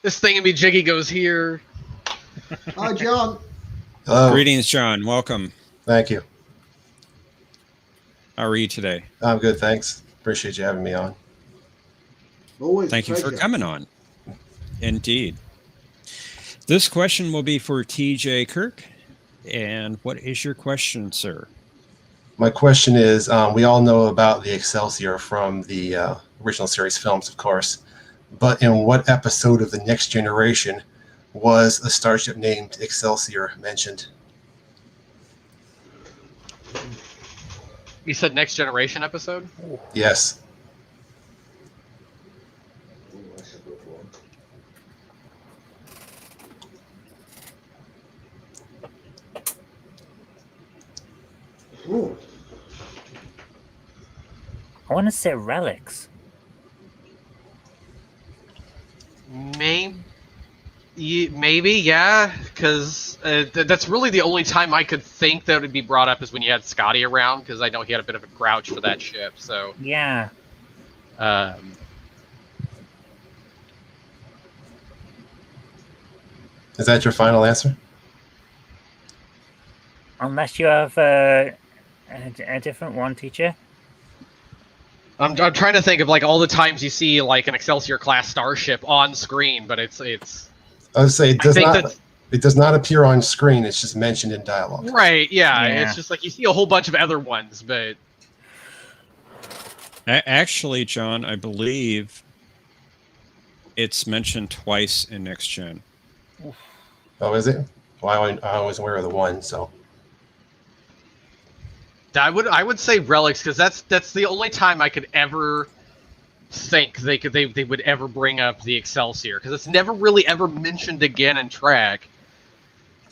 This thingamajiggy goes here. Hi, John. Hello. Greetings, John. Welcome. Thank you. How are you today? I'm good, thanks. Appreciate you having me on. Always. Thank you for coming on. Indeed. This question will be for TJ Kirk. And what is your question, sir? My question is, we all know about the Excelsior from the original series films, of course, but in what episode of The Next Generation was a starship named Excelsior mentioned? You said Next Generation episode? Yes. Ooh. I want to say relics. Maybe, yeah, because That's really the only time I could think that would be brought up is when you had Scotty around, because I know he had a bit of a grouch for that ship. So yeah. Is that your final answer? Unless you have a different one, teacher. I'm trying to think of like all the times you see like an Excelsior class starship on screen, but it's. I would say it does not appear on screen. It's just mentioned in dialogue. Right. Yeah. It's just like you see a whole bunch of other ones, but. Actually, John, I believe it's mentioned twice in Next Gen. Oh, is it? Well, I was aware of the one, so. I would say relics, because that's the only time I could ever think they would ever bring up the Excelsior, because it's never really ever mentioned again in Trek,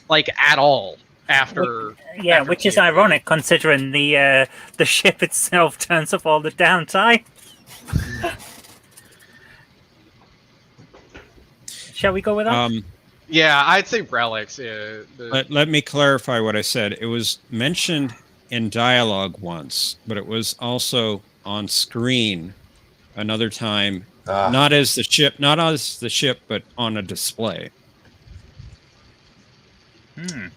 like at all after. Yeah, which is ironic considering the ship itself turns up all the downtime. Shall we go with that? Yeah, I'd say relics. Let me clarify what I said. It was mentioned in dialogue once, but it was also on screen another time, not as the ship, but on a display. Yeah,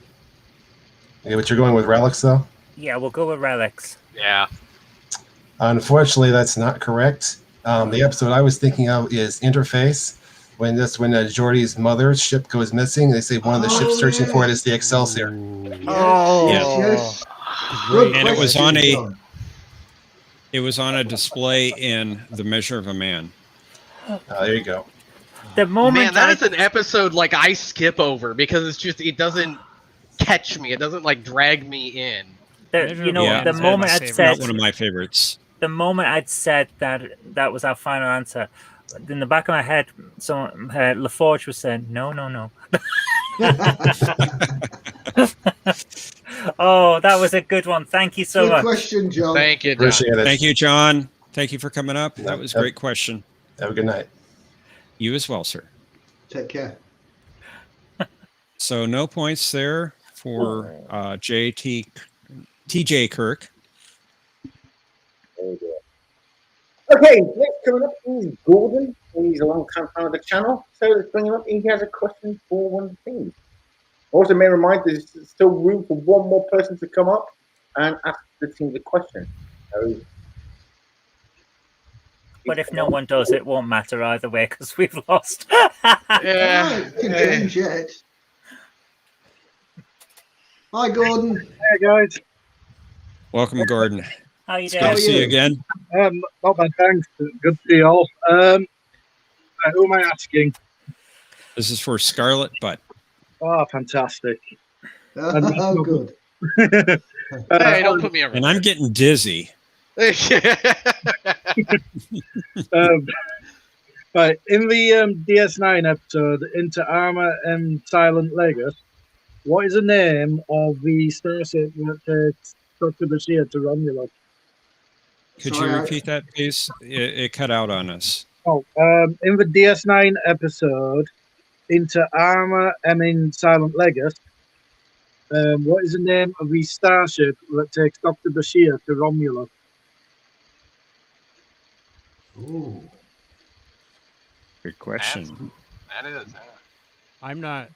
but you're going with relics, though? Yeah, we'll go with relics. Yeah. Unfortunately, that's not correct. The episode I was thinking of is Interface. When Geordi's mother's ship goes missing, they say one of the ships searching for it is the Excelsior. Yes. And it was on a display in The Measure of a Man. There you go. The moment that is an episode like I skip over because it doesn't catch me. It doesn't like drag me in. The moment I'd said not one of my favorites. The moment I'd said that was our final answer, in the back of my head, LaForge was saying, no. Oh, that was a good one. Thank you so much. Good question, John. Thank you, John. Appreciate it. Thank you, John. Thank you for coming up. That was a great question. Have a good night. You as well, sir. Take care. So no points there for TJ Kirk. Okay, next coming up is Gordon. He's a long-time fan of the channel, so let's bring him up. He has a question for one of the teams. Also, may remind there's still room for one more person to come up and ask the team the question. So, but if no one does, it won't matter either way because we've lost. Yeah. Change yet. Hi, Gordon. Hey, guys. Welcome, Gordon. How you It's doing? good to see you again. Not bad, thanks. Good to see you all. Who am I asking? This is for Scarlet Butt. Oh, fantastic. Oh, good. Hey, don't put me over. And I'm getting dizzy. Right, in the DS9 episode, Into Armor and Silent Legacy, what is the name of the starship that takes Dr. Bashir to Romulus? Could you repeat that, please? It cut out on us. Oh, in the DS9 episode, Into Armor and Silent Legacy, what is the name of the starship that takes Dr. Bashir to Romulus? Ooh. Good question. That is. I'm not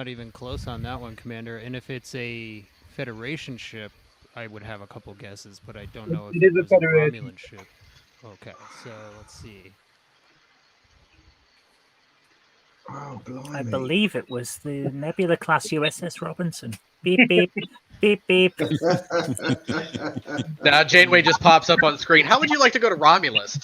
even close on that one, Commander. And if it's a Federation ship, I would have a couple guesses, but I don't know if it was a Romulan ship. Okay, so let's see. Oh, blimey. I believe it was the Nebula class USS Robinson. Beep beep beep beep. Now Janeway just pops up on screen. How would you like to go to Romulus?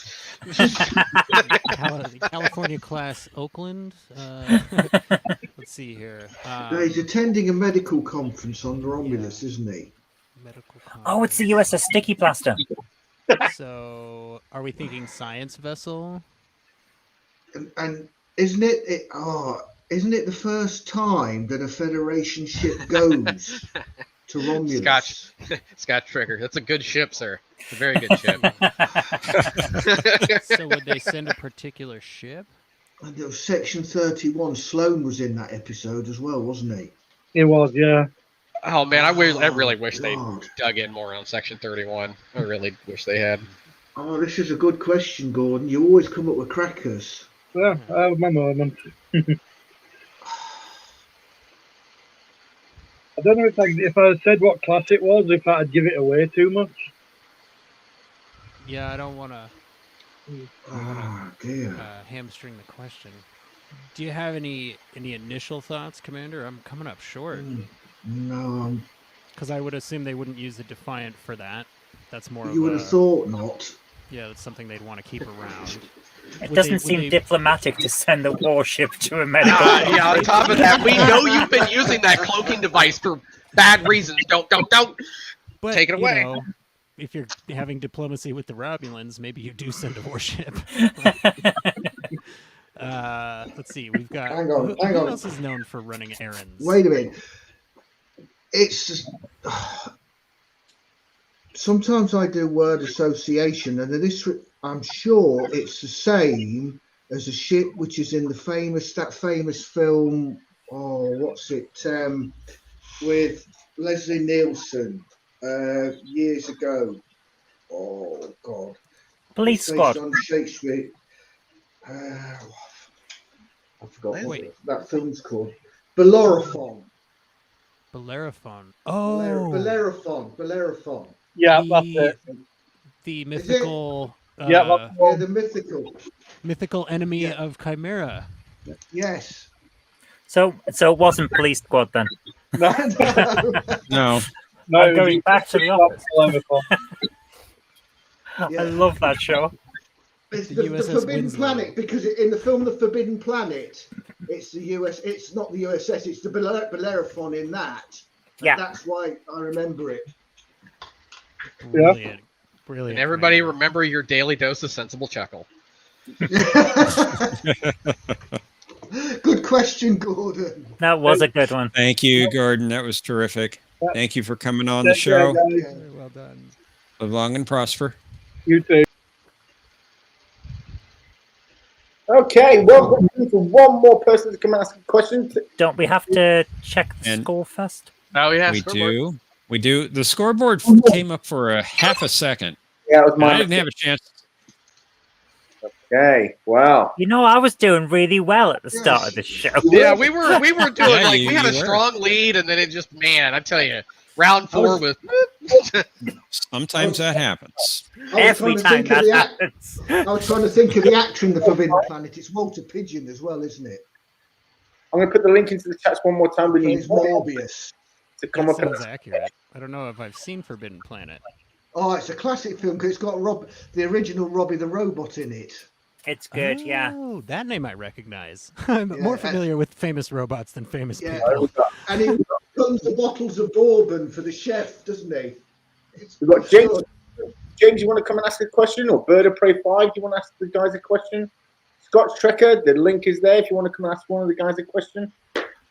California class Oakland. Let's see here. He's attending a medical conference on Romulus, isn't he? Medical conference. Oh, it's the USS Sticky Plaster. So, are we thinking science vessel? And isn't it the first time that a Federation ship goes to Romulus? Scotch Trigger. That's a good ship, sir. It's a very good ship. So would they send a particular ship? And there was Section 31. Sloan was in that episode as well, wasn't he? It was, yeah. Oh man, I really wish they dug in more on Section 31. I really wish they had. Oh, this is a good question, Gordon. You always come up with crackers. Yeah, I have my moment. I don't know if I said what class it was, if I'd give it away too much. Yeah, I don't want to hamstring the question. Do you have any initial thoughts, Commander? I'm coming up short. No. Because I would assume they wouldn't use the Defiant for that. That's more of You would have thought not. Yeah, that's something they'd want to keep around. It doesn't seem diplomatic to send a warship to a medical. Yeah, on top of that, we know you've been using that cloaking device for bad reasons. Don't But, take it away. You know, if you're having diplomacy with the Romulans, maybe you do send a warship. Let's see. We've got. Hang on. Who else is known for running errands? Wait a minute. It's just. Sometimes I do word association, and this I'm sure it's the same as a ship which is in the famous film. Oh, what's it? With Leslie Nielsen years ago. Oh God. Police Squad. On Shakespeare. I forgot what that film's called. Bellerophon. Bellerophon. Oh. Bellerophon. Yeah, that's it. The mythical. The mythical enemy of Chimera. Yes. So it wasn't Police Squad then. No. I'm going back to the office. I love that show. It's the Forbidden Planet, because in the film The Forbidden Planet, it's the US. It's not the USS. It's the Bellerophon in that. Yeah. That's why I remember it. Brilliant. Brilliant. And everybody remember your daily dose of sensible chuckle. Good question, Gordon. That was a good one. Thank you, Gordon. That was terrific. Thank you for coming on the show. Very well done. Live long and prosper. You too. Okay, well, we're looking for one more person to come ask a question. Don't we have to check the score first? Oh, yeah. We do. The scoreboard came up for a half a second. Yeah, it was mine. I didn't have a chance. Okay, wow. You know, I was doing really well at the start of the show. Yeah, we were doing Yeah, we had a you were. strong lead, and then it just, man, I tell you, round 4 was. Sometimes that happens. Every time that happens. I was trying to think of the actor in The Forbidden Planet. It's Walter Pidgeon as well, isn't it? I'm going to put the link into the chat one more time. We need It's Morbius. to come That up and sounds accurate. I don't know if I've seen Forbidden Planet. Oh, it's a classic film because it's got the original Robbie the Robot in it. It's good, yeah. Oh, that name I recognize. I'm more familiar with famous robots than famous Yeah. people. And he tons of bottles of bourbon for the chef, doesn't he? We've got James. James, you want to come and ask a question? Or Bird of Prey 5, do you want to ask the guys a question? Scott Trekker, the link is there if you want to come and ask one of the guys a question.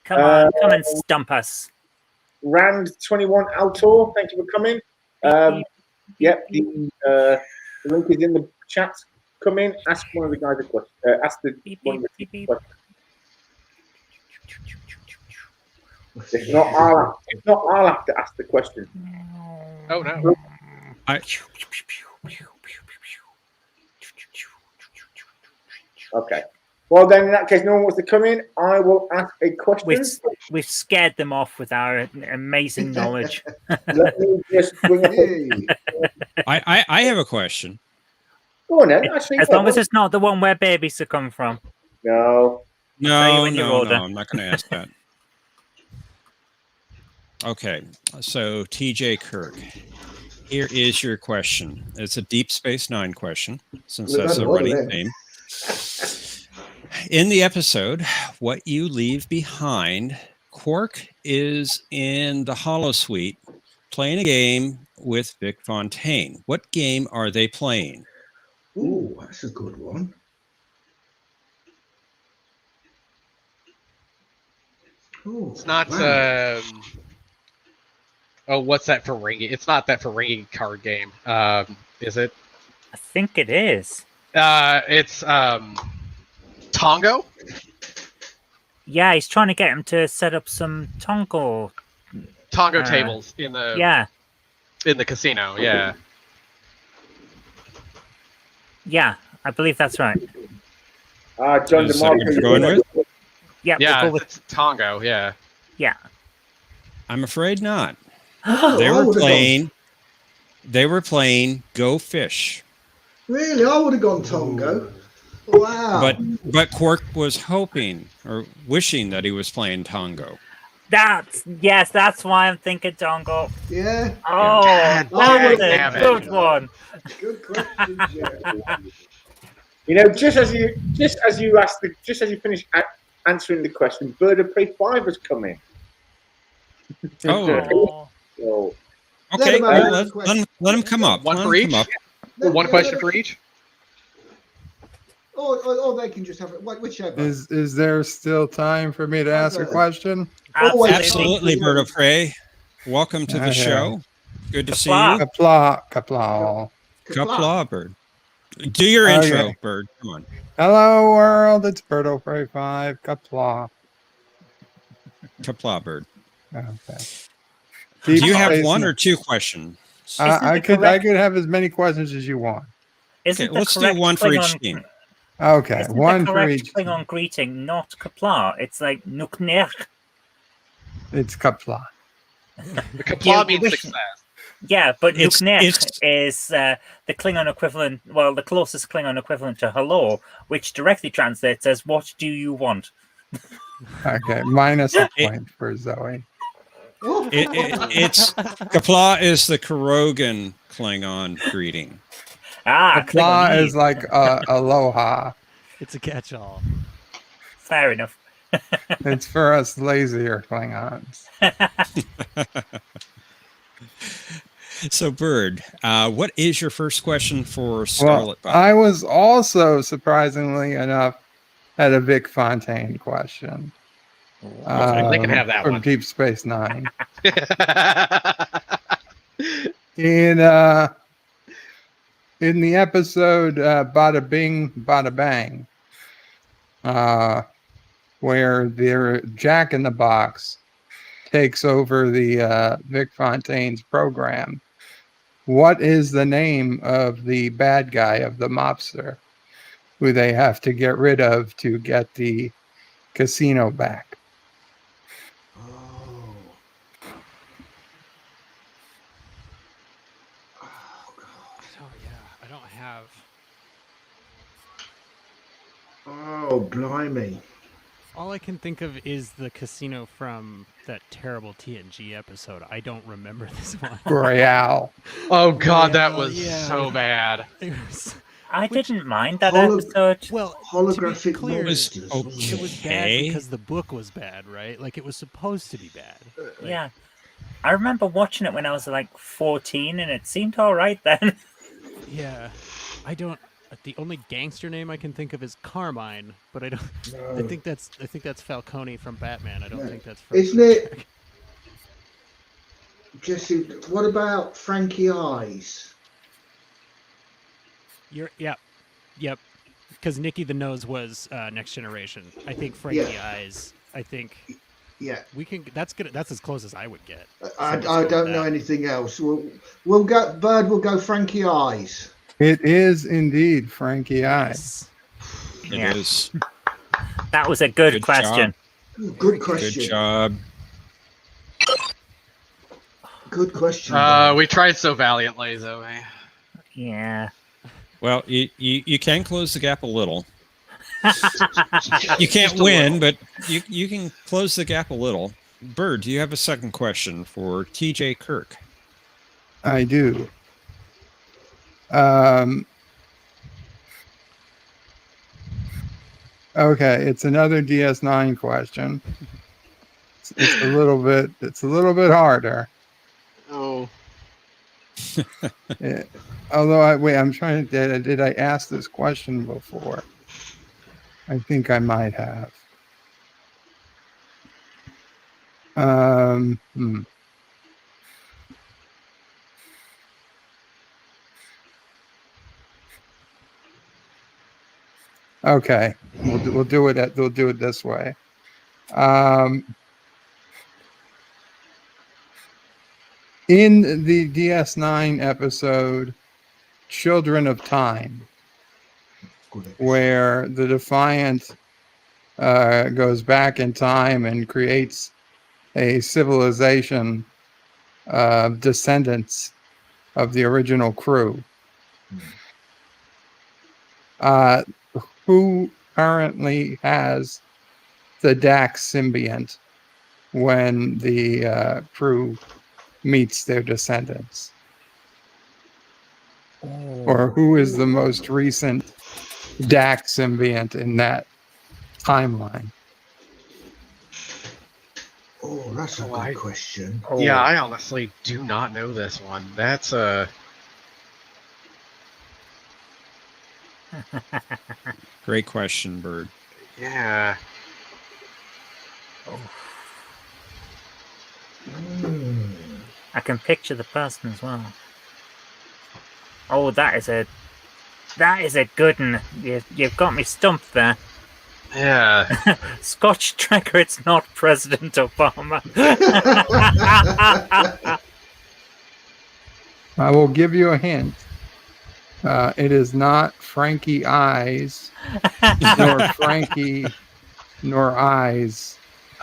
Come and stump us. Rand 21 Outdoor, thank you for coming. Yep, the link is in the chat. Come in, ask one of the guys a question. Ask the one of the question. If not, I'll have to ask the question. Oh no. Okay. Well, then, in that case, no one wants to come in. I will ask a question. We've scared them off with our amazing knowledge. Let me just bring it. I have a question. Go on, then. Actually, as long as it's not the one where babies are come from. No. No, I'm not going to ask that. Okay, so TJ Kirk, here is your question. It's a Deep Space Nine question, since that's a running theme. In the episode, What You Leave Behind, Quark is in the holosuite playing a game with Vic Fontaine. What game are they playing? Ooh, that's a good one. Ooh, It's not. wow. What's that for ringing? It's not that for ringing card game. Is it? I think it is. It's Tongo. Yeah, he's trying to get him to set up some Tongo tables in the casino. Yeah. Yeah, I believe that's right. John Is that what you're going with? Yeah, Yeah, we'll go with it's Tongo. Yeah. yeah. I'm afraid not. Oh, I would've gone- They were playing Go Fish. Really, I would have gone Tongo. Wow. But Quark was hoping or wishing that he was playing Tongo. That's why I'm thinking Tongo. Yeah. Oh, that's a good one. Good question, Jeff. You know, just as you finish answering the question, Bird of Prey 5 has come in. Oh. So, Okay, let him come up. One for each. One question for each. Or they can just have it. Whichever. Is there still time for me to ask a question? Absolutely, Bird of Prey. Welcome to the show. Good to see you. Kapla. Kapla, Bird. Do your intro, Bird. Come on. Hello, world. It's Bird of Prey 5. Kapla. Kapla, Bird. Okay. Do you have one or two questions? I could have as many questions as you want. Okay, let's do one for each team. Okay, Isn't one the for correct each. Klingon greeting not Kapla? It's like Nukner. It's Kapla. The Kapla means success. Yeah, but It's- Nukner it's- is the Klingon equivalent, well, the closest Klingon equivalent to hello, which directly translates as "What do you want?" Okay, minus a point for Zoe. It's Kapla is the Kurogan Klingon greeting. Kapla Klingonese. is like aloha. It's a catch-all. Fair enough. It's for us lazier Klingons. So, Bird, what is your first question for Scarlet? Well, I was also, surprisingly enough, had a Vic Fontaine question. Okay, they can have that from one. Deep Space Nine. In the episode Bada Bing, Bada Bang, where their Jack in the Box takes over the Vic Fontaine's program, what is the name of the bad guy, of the mobster, who they have to get rid of to get the casino back? I don't have. Oh, blimey. All I can think of is the casino from that terrible TNG episode. I don't remember this one. Royale. Oh God, that Royale, was yeah. so bad. I didn't mind that episode. Well, holographic to be clear, monsters. it was bad okay. because the book was bad, right? Like it was supposed to be bad. Yeah. I remember watching it when I was like 14 and it seemed all right then. Yeah, I don't. The only gangster name I can think of is Carmine, but I don't. I think that's Falcone from Batman. I don't think that's from. Isn't it? Jesse, what about Frankie Eyes? Yep. Because Nikki the Nose was Next Generation. I think Frankie Eyes. I think. Yeah, we can. That's good. That's as close as I would get. I don't know anything else. We'll go. Bird will go Frankie Eyes. It is indeed Frankie Eyes. It is. That was a good question. Job. Good question. Good job. Good question. We tried so valiantly, Zoe. Yeah. Well, you can close the gap a little. You can't win, but you can close the gap a little. Bird, do you have a second question for TJ Kirk? I do. Okay, it's another DS9 question. It's a little bit harder. Oh. Yeah. Although I'm trying to. Did I ask this question before? I think I might have. Okay, we'll do it this way. In the DS9 episode Children of Time, where the Defiant goes back in time and creates a civilization of descendants of the original crew. Who currently has the Dax symbiont when the crew meets their descendants? Or who is the most recent Dax symbiont in that timeline? Oh, that's a good question. Yeah, I honestly do not know this one. That's a... Great question, Bird. Yeah. I can picture the person as well. Oh, that is a good one. You've got me stumped there. Yeah. Scotch Trekker, it's not President Obama. I will give you a hint. It is not Frankie Eyes, nor Frankie, nor Eyes.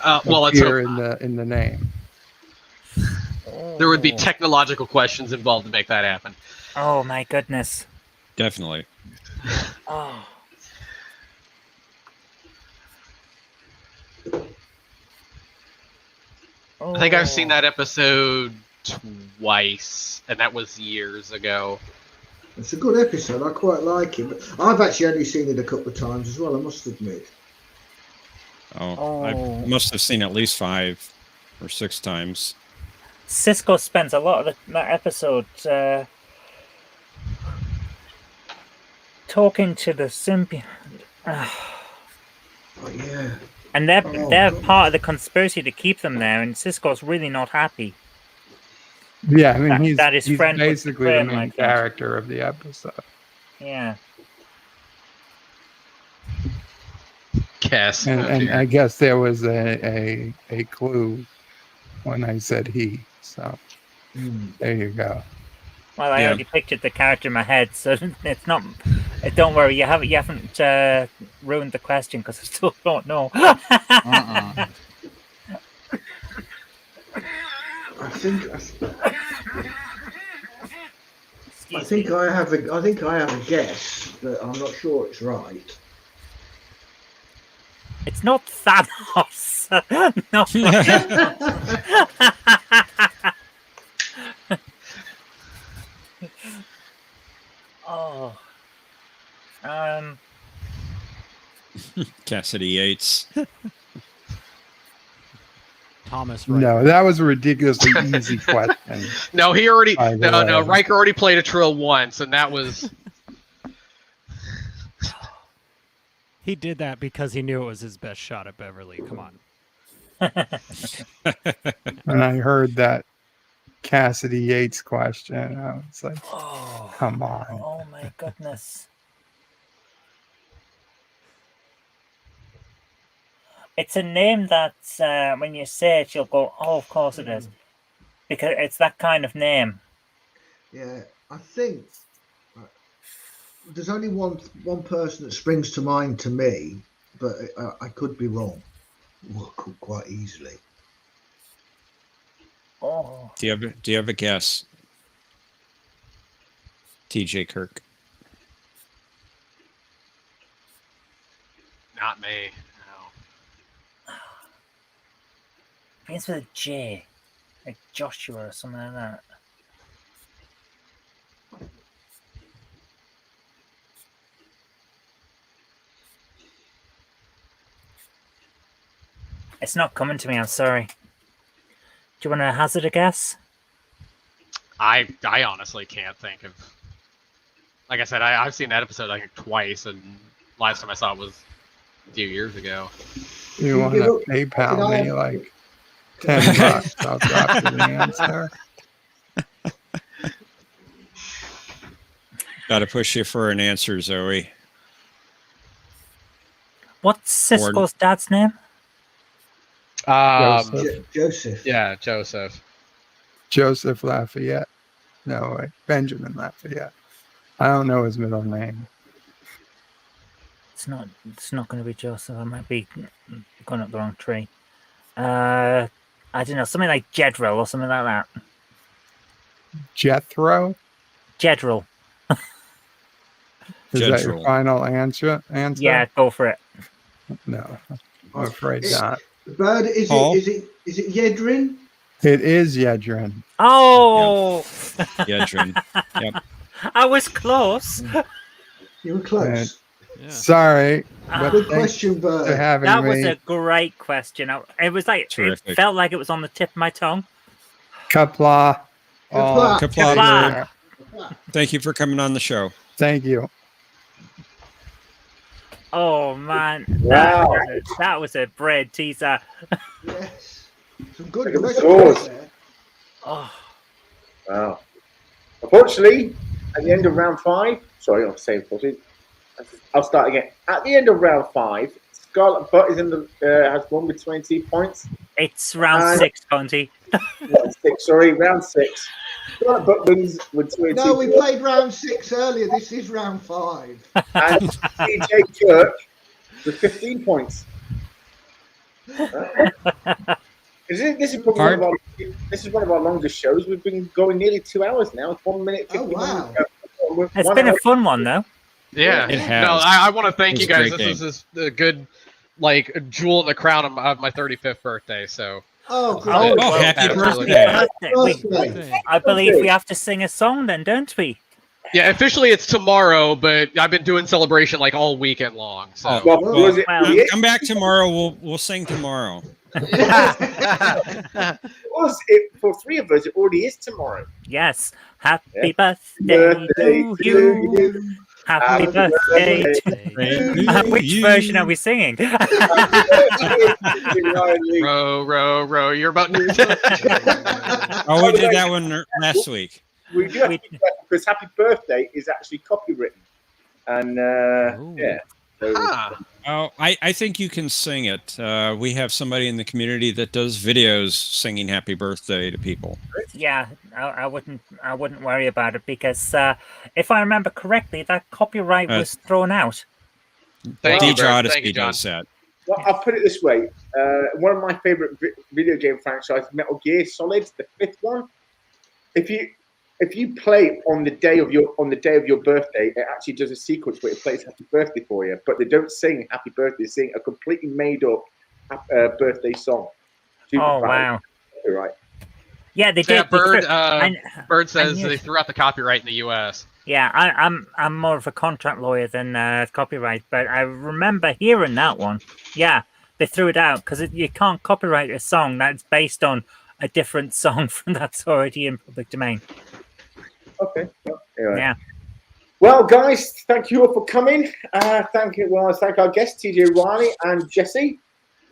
Well, let's appear hope in the name. there would be technological questions involved to make that happen. Oh my goodness. Definitely. Oh. I think I've seen that episode twice, and that was years ago. It's a good episode. I quite like it. But I've actually only seen it a couple of times as well, I must admit. I must have seen at least 5 or 6 times. Cisco spends a lot of that episode talking to the symbiont. Oh, yeah. And they're part of the conspiracy to keep them there, and Cisco's really not happy. Yeah, I mean, that his he's friend basically the main character of the episode. Yeah. Cass. And I guess there was a clue when I said he. So there you go. Well, I already pictured the character in my head, so it's not. Don't worry, you haven't ruined the question because I still don't know. I think I have a guess, but I'm not sure it's right. It's not Thanos. No. Oh. Cassidy Yates. Thomas. No, that was a ridiculously easy question. No, Riker already played a trill once, and that was... He did that because he knew it was his best shot at Beverly. Come on. When I heard that Cassidy Yates question, I was like, come on. Oh my goodness. It's a name that when you say it, you'll go, oh, of course it is. Because it's that kind of name. Yeah, I think there's only one person that springs to mind to me, but I could be wrong. Quite easily. Oh. Do you have a guess? TJ Kirk. Not me. No. Begins with a J, like Joshua or something like that. It's not coming to me, I'm sorry. Do you want to hazard a guess? I honestly can't think of... Like I said, I've seen that episode like twice, and last time I saw it was a few years ago. You want to PayPal me like $10? I'll drop you the answer. Got to push you for an answer, Zoe. What's Cisco's dad's name? Joseph. Yeah, Joseph. Joseph Lafayette. No, wait, Benjamin Lafayette. I don't know his middle name. It's not going to be Joseph. I might be going up the wrong tree. I don't know, something like Jedril or something like that. Jethro? Jedril. Is that your final answer? Yeah, go for it. No, I'm afraid not. The bird is it Yedrin? It is Yedrin. Oh, Yedrin. Yep. I was close. You were close. Sorry. But good question, Bird. That was a great question. It was like Terrific. It felt like it was on the tip of my tongue. Kapla. Kapla. Thank you for coming on the show. Thank you. Oh man, Wow. that was a bread teaser. Yes. Some good Look at the questions scores. there. Oh. Wow. Unfortunately, at the end of round 5, sorry, I'll say unfortunately. I'll start again. At the end of round 5, Scarlet Butt is in the has won with 20 points. It's round 6, Conti. Round 6. Scarlet Butt wins with 20. No, we played round 6 earlier. This is round 5. And DJ Kirk with 15 points. This is one of our longest shows. We've been going nearly 2 hours now. It's 1 minute. 50 wow! It's been a fun one though. Yeah, it has. No, I want to thank you guys. This is a good, like, jewel in the crown of my 35th birthday. So. Oh, great. Happy birthday! I believe we have to sing a song then, don't we? Yeah, officially it's tomorrow, but I've been doing celebration like all weekend long. So come back tomorrow. We'll sing tomorrow. For 3 of us, it already is tomorrow. Yes. Happy birthday to you. Happy birthday to you. Which version are we singing? row. You're about to. Oh, we did that one last week. We do have to do that because Happy Birthday is actually copywritten. And yeah. So, Oh, I think you can sing it. We have somebody in the community that does videos singing "Happy Birthday" to people. Yeah, I wouldn't worry about it because if I remember correctly, that copyright was thrown out. DJ Odyssey does that. Well, I'll put it this way: one of my favorite video game franchises, Metal Gear Solid, the 5th one. If you play on the day of your birthday, it actually does a sequence where it plays Happy Birthday for you. But they don't sing Happy Birthday; they sing a completely made up birthday song. Oh wow! Right. Yeah, they did. Bird says they threw out the copyright in the U.S. Yeah, I'm more of a contract lawyer than copyright, but I remember hearing that one. Yeah, they threw it out because you can't copyright a song that's based on a different song from that's already in public domain. Okay. Well, anyway. Yeah. Well, guys, thank you all for coming. Thank our guests, TJ Reilly and Jesse,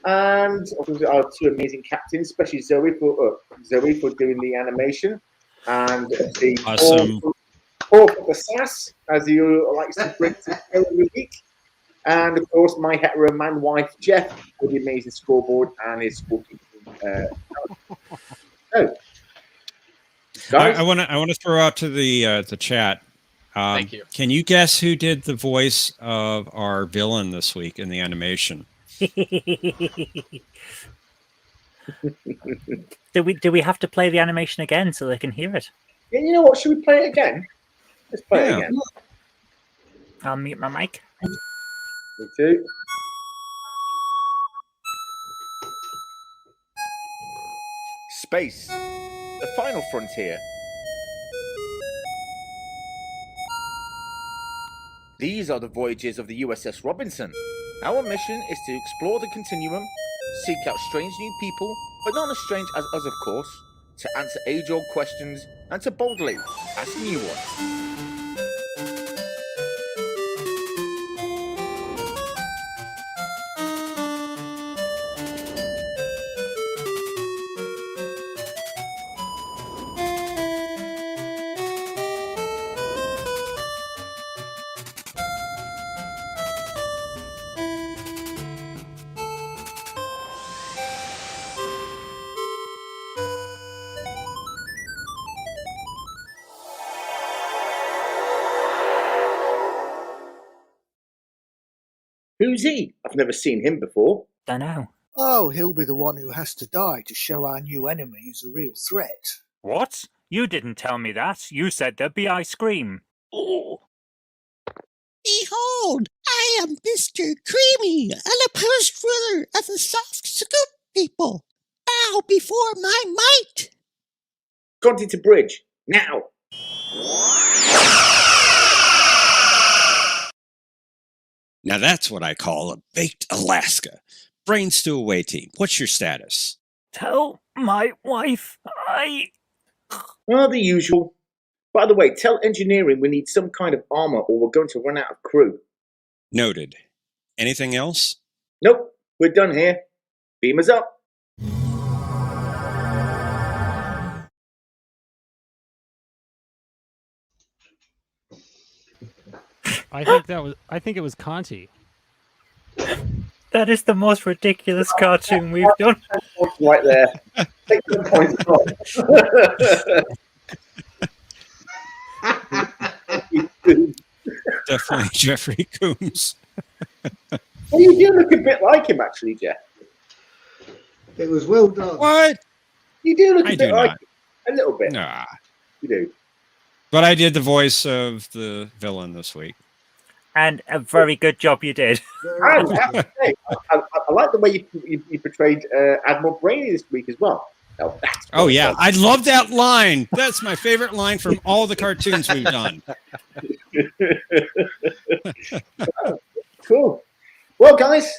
and our 2 amazing captains, especially Zoe for doing the animation, and the awesome Paul for the sass, as he likes to bring to the show every week, and of course my hetero man wife Jeff for the amazing scoreboard and his scorekeeper. I want to throw out to the chat. Thank you. Can you guess who did the voice of our villain this week in the animation? Do we have to play the animation again so they can hear it? Yeah, you know what? Should we play it again? Let's play it again. I'll mute my mic. Me too. Space, the final frontier. These are the voyages of the USS Robinson. Our mission is to explore the continuum, seek out strange new people, but not as strange as us, of course, to answer age-old questions and to boldly ask new ones. Who's he? I've never seen him before. Don't know. Oh, he'll be the one who has to die to show our new enemy is a real threat. What? You didn't tell me that. You said there'd be ice cream. Oh. Behold, I am Mr. Creamy, unopposed ruler of the soft scoop people. Bow before my might. Conti to bridge, now! Now that's what I call a baked Alaska. Brain stew away, team. What's your status? Tell my wife Well, the usual. By the way, tell engineering we need some kind of armor or we're going to run out of crew. Noted. Anything else? Nope, we're done here. Beam us up. I think it was Conti. That is the most ridiculous cartoon we've done. Right there. Take the points off. Definitely Jeffrey Coombs. Well, you do look a bit like him, actually, Jeff. It was well done. What? You do look a I bit do like not. him. A little bit. Nah. You do. But I did the voice of the villain this week. And a very good job you did. And, I like the way you portrayed Admiral Brainy this week as well. Now, Oh, yeah. I love that line. That's my favorite line from all the cartoons we've done. Cool. Well, guys,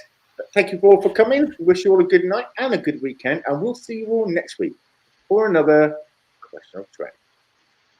thank you all for coming. Wish you all a good night and a good weekend. And we'll see you all next week for another Question of Trek.